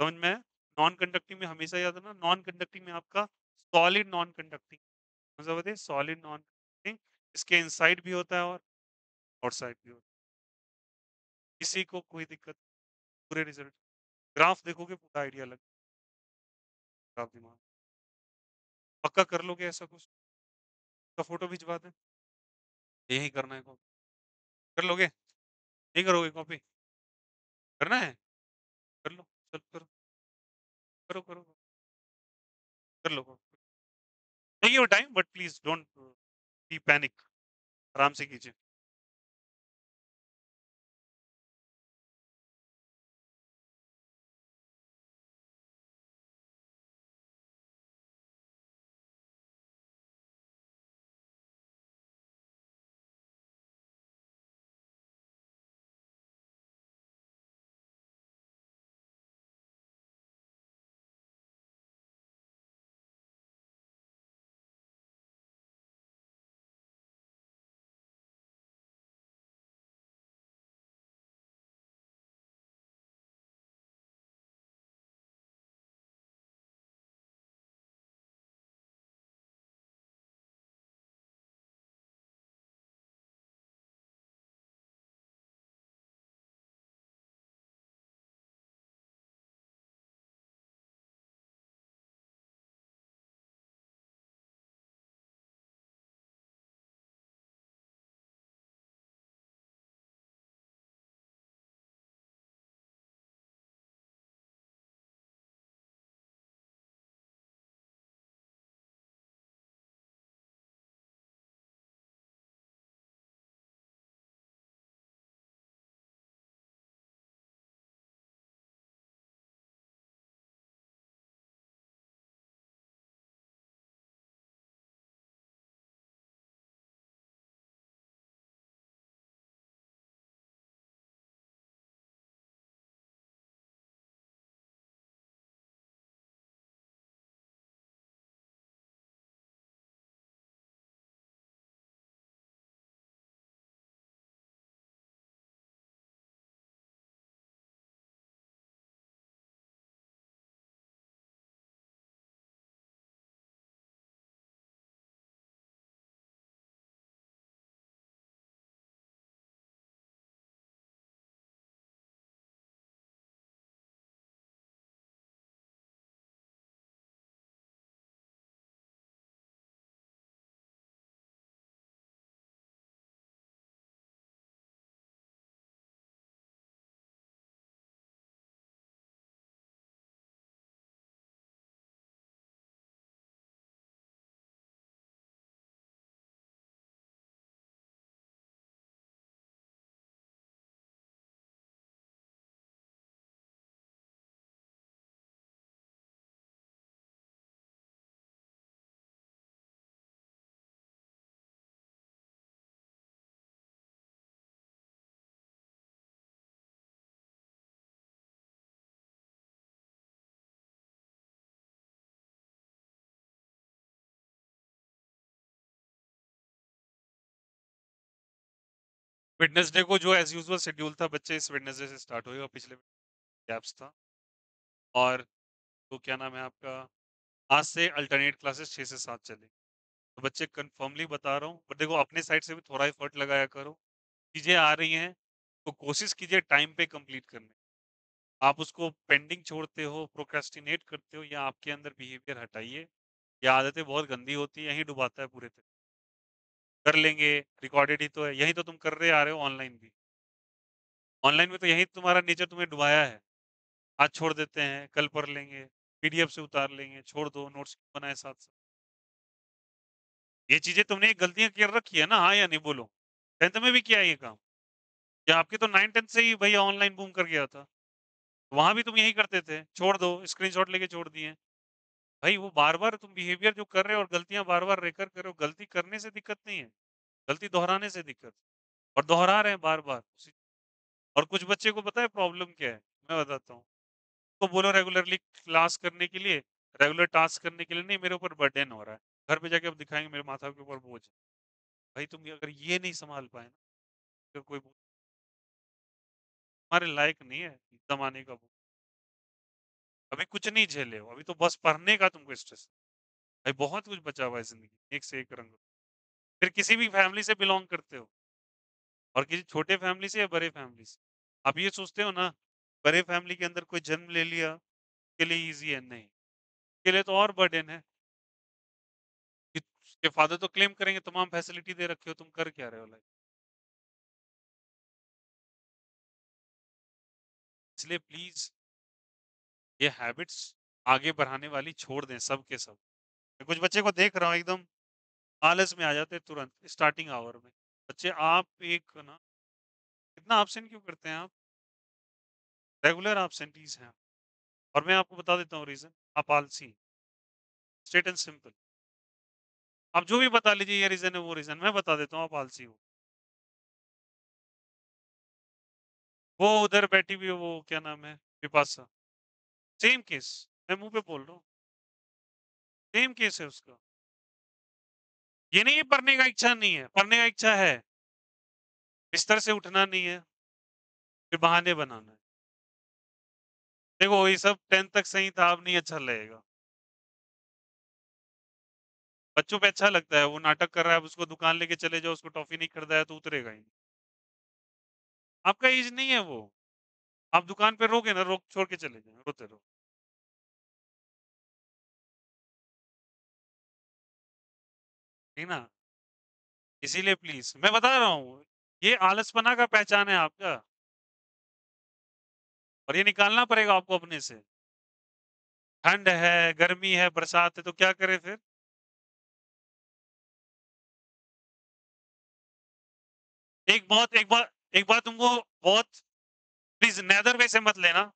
समझ में आया? नॉन कंडक्टिंग में हमेशा याद रखना, नॉन कंडक्टिंग में आपका सॉलिड नॉन कंडक्टिंग। मतलब बताइए सॉलिड नॉन कंडक्टिंग। इसके इनसाइड भी होता है और आउटसाइड भी होता है। किसी को कोई दिक्कत? पूरे रिजल्ट ग्राफ देखोगे पूरा आइडिया लग। ग्राफ दिमाग पक्का कर लोगे ऐसा कुछ? का फोटो भिजवा दें? यही करना है कॉपी? कर लोगे? नहीं करोगे कॉपी? करना है? कर लो। चल करो करो करो। कर लो। Take your time but please don't be panic. आराम से कीजिए। वेडनेसडे को जो एज़ यूजुअल शेड्यूल था बच्चे इस वेडनेसडे से स्टार्ट होएगा, पिछले गैप्स था और तो क्या नाम है आपका, आज से अल्टरनेट क्लासेस 6 से 7 चलेंगी। तो बच्चे कन्फर्मली बता रहा हूँ, बट देखो अपने साइड से भी थोड़ा एफर्ट लगाया करो। चीज़ें आ रही हैं, तो कोशिश कीजिए टाइम पे कंप्लीट करने। आप उसको पेंडिंग छोड़ते हो, प्रोक्रेस्टिनेट करते हो या आपके अंदर बिहेवियर हटाइए। ये आदतें बहुत गंदी होती हैं, यही डुबाता है पूरे तक। कर लेंगे, रिकॉर्डेड ही तो है, यही तो तुम कर रहे आ रहे हो ऑनलाइन भी। ऑनलाइन में तो यही तुम्हारा नेचर तुम्हें डुबाया है। आज छोड़ देते हैं, कल पढ़ लेंगे, पीडीएफ से उतार लेंगे, छोड़ दो, नोट्स क्यों बनाए साथ-साथ। ये चीज़ें तुमने गलतियाँ कर रखी है ना, हाँ या नहीं बोलो? 10th में भी किया है ये काम? या आपके तो 9-10 से ही भैया ऑनलाइन बूम कर गया था। वहाँ भी तुम यही करते थे, छोड़ दो, स्क्रीनशॉट लेके छोड़ दिए। भाई वो बार-बार तुम बिहेवियर जो कर रहे हो और गलतियाँ बार-बार रेकर कर रहे हो, गलती करने से दिक्कत नहीं है, गलती दोहराने से दिक्कत और दोहरा रहे हैं बार-बार। और कुछ बच्चे को पता है प्रॉब्लम क्या है? मैं बताता हूँ। तो बोलो रेगुलरली क्लास करने के लिए, रेगुलर टास्क करने के लिए नहीं मेरे ऊपर बर्डन हो रहा है। घर पे जाके अब दिखाएँगे मेरे माथा के ऊपर बोझ है। भाई तुम ये अगर ये नहीं सँभाल पाए ना, फिर कोई तुम्हारे लायक नहीं है ज़माने का वो। अभी कुछ नहीं झेले हो, अभी तो बस पढ़ने का तुमको स्ट्रेस है। भाई बहुत कुछ बचा हुआ है ज़िंदगी में, एक से एक रंग। फिर किसी भी फैमिली से बिलॉन्ग करते हो और किसी छोटे फैमिली से या बड़े फैमिली से। आप ये सोचते हो ना, बड़े फैमिली के अंदर कोई जन्म ले लिया, उसके लिए ईज़ी है, नहीं। उसके लिए तो और बर्डन है कि उसके फादर तो क्लेम करेंगे तमाम फैसिलिटी दे रखे हो, तुम कर क्या रहे हो लाइफ। इसलिए प्लीज़ ये हैबिट्स आगे बढ़ाने वाली छोड़ दें सब के सब। मैं कुछ बच्चे को देख रहा हूँ एकदम आलस में आ जाते हैं तुरंत स्टार्टिंग आवर में। बच्चे आप एक ना इतना एब्सेंट क्यों करते हैं आप? रेगुलर एब्सेंटीज़ हैं। और मैं आपको बता देता हूँ रीज़न, आप आलसी हैं, स्ट्रेट एंड सिंपल। आप जो भी बता लीजिए ये रीज़न है, वो रीज़न, मैं बता देता हूँ आप आलसी हो। वो उधर बैठी हुई है वो क्या नाम है? विपाशा, सेम केस, मैं मुँह पे बोल रहा हूँ, सेम केस है उसका। ये नहीं है पढ़ने का इच्छा नहीं है, पढ़ने का इच्छा है, बिस्तर से उठना नहीं है, फिर बहाने बनाना है। देखो ये सब 10th तक सही था, अब नहीं अच्छा लगेगा। बच्चों पे अच्छा लगता है, वो नाटक कर रहा है, अब उसको दुकान लेके चले जाओ, उसको टॉफ़ी नहीं खरीदा है तो उतरेगा ही नहीं। आपका ऐज नहीं है वो, आप दुकान पे रोके ना, रोक छोड़ के चले जाओ, रोते रहो। ठीक ना? इसीलिए प्लीज़ मैं बता रहा हूँ, ये आलसपना का पहचान है आपका और ये निकालना पड़ेगा आपको अपने से। ठंड है, गर्मी है, बरसात है तो क्या करें फिर? एक बात तुमको बहुत प्लीज़ नेदर वे से मत लेना।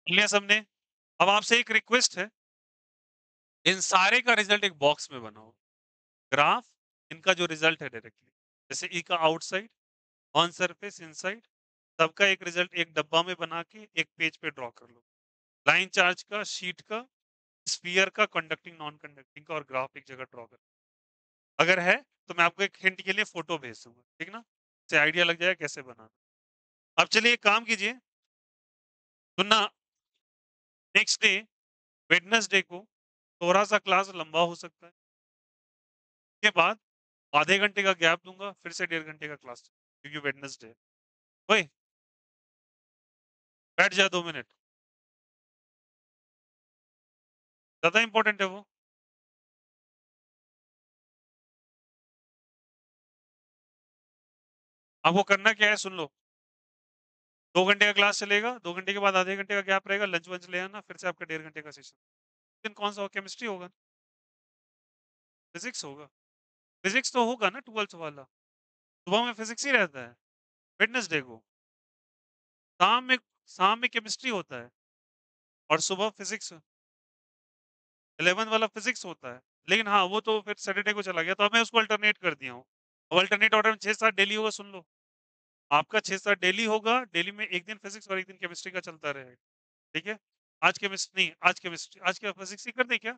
लिया सबने? अब आपसे एक रिक्वेस्ट है, इन सारे का रिजल्ट एक बॉक्स में बनाओ। ग्राफ, इनका जो रिजल्ट है डायरेक्टली। जैसे ई का आउटसाइड, ऑन सरफेस, इनसाइड, सबका एक रिजल्ट एक डब्बा में बना के एक पेज पे ड्रॉ कर लो। लाइन चार्ज का, शीट का, स्फीयर का, कंडक्टिंग, नॉन कंडक्टिंग का और ग्राफ एक जगह ड्रॉ कर। अगर है तो मैं आपको एक हिंट के लिए फोटो भेज दूंगा, ठीक ना? इससे आइडिया लग जाएगा कैसे बनाना। अब चलिए एक काम कीजिए, तो ना नेक्स्ट डे वेडनेसडे को थोड़ा सा क्लास लंबा हो सकता है, के बाद आधे घंटे का गैप दूंगा, फिर से 1.5 घंटे का क्लास, क्योंकि वेडनेसडे। वही बैठ जाए 2 मिनट, ज्यादा इंपॉर्टेंट है वो। आपको करना क्या है, सुन लो। 2 घंटे का क्लास चलेगा, 2 घंटे के बाद आधे घंटे का गैप रहेगा, लंच वंच ले आना, फिर से आपका 1.5 घंटे का सेशन। लेकिन कौन सा केमिस्ट्री होगा? फिजिक्स होगा। फिजिक्स तो होगा ना 12th वाला, सुबह में फिजिक्स ही रहता है वेडनेसडे को। शाम में, शाम में केमिस्ट्री होता है और सुबह फिजिक्स। 11 वाला फिजिक्स होता है, लेकिन हाँ वो तो फिर सैटरडे को चला गया, तो अब मैं उसको अल्टरनेट कर दिया हूँ। अब अल्टरनेट ऑर्डर में 6-7 डेली होगा, सुन लो। आपका 6-7 डेली होगा, डेली में एक दिन फिजिक्स और एक दिन केमिस्ट्री का चलता रहेगा, ठीक है? आज केमिस्ट्री नहीं, आज केमिस्ट्री, आज क्या फिजिक्स ही कर दे क्या?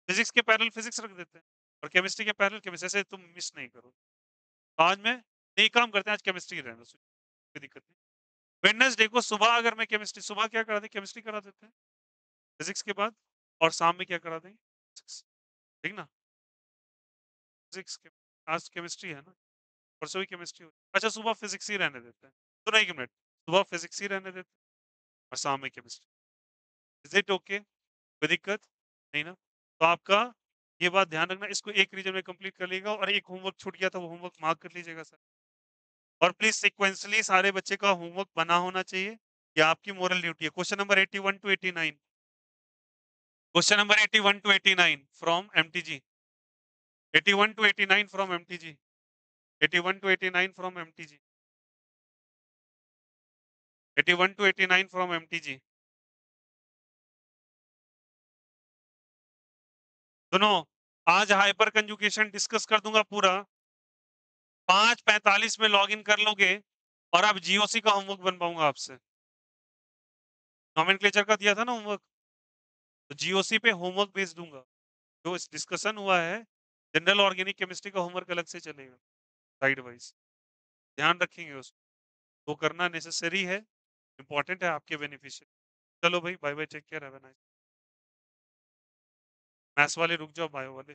फिजिक्स के पैरेलल फिजिक्स रख देते हैं और केमिस्ट्री के पैरेलल केमिस्ट्री, ऐसे तुम मिस नहीं करो। तो आज मैं नहीं काम करते हैं, आज केमिस्ट्री रहना, कोई दिक्कत नहीं। वेडनेसडे को सुबह अगर मैं केमिस्ट्री, सुबह क्या करा दें, केमिस्ट्री करा देते हैं फिजिक्स के बाद, और शाम में क्या करा देंगे, फिजिक्स, ठीक ना? फिजिक्स के आज केमिस्ट्री है ना, परसों ही केमिस्ट्री हो। अच्छा सुबह फिजिक्स ही रहने देते हैं, तो नहीं, एक मिनट, सुबह फिजिक्स ही रहने देते हैं और शाम में केमिस्ट्री। Is it okay? कोई दिक्कत नहीं ना? तो आपका ये बात ध्यान रखना, इसको एक रीजन में कंप्लीट कर लीजिएगा, और एक होमवर्क छूट गया था, वो होमवर्क मार्क कर लीजिएगा सर। और प्लीज सिक्वेंसली सारे बच्चे का होमवर्क बना होना चाहिए, ये आपकी मोरल ड्यूटी है। Question number 81 to 89, question number 81 to 89 from MTG, 81 to 89 from MTG, 81 to 89 from MTG, 81 to 89 from MTG. सुनो, आज हाइपर कंजुगेशन डिस्कस कर दूंगा पूरा, 5:45 में लॉग इन कर लोगे और आप जीओसी का होमवर्क बन पाऊंगा आपसे। नॉमेनक्लेचर का दिया था ना होमवर्क, तो जीओसी पे होमवर्क भेज दूंगा। जो इस डिस्कशन हुआ है, जनरल ऑर्गेनिक केमिस्ट्री का होमवर्क अलग से चलेगा, साइड वाइज, ध्यान रखेंगे उसको। वो करना नेसेसरी है, इंपॉर्टेंट है, आपके बेनिफिशियल। चलो भाई, bye bye, take care, have a nice. Maths वाले रुक जाओ, बायो वाले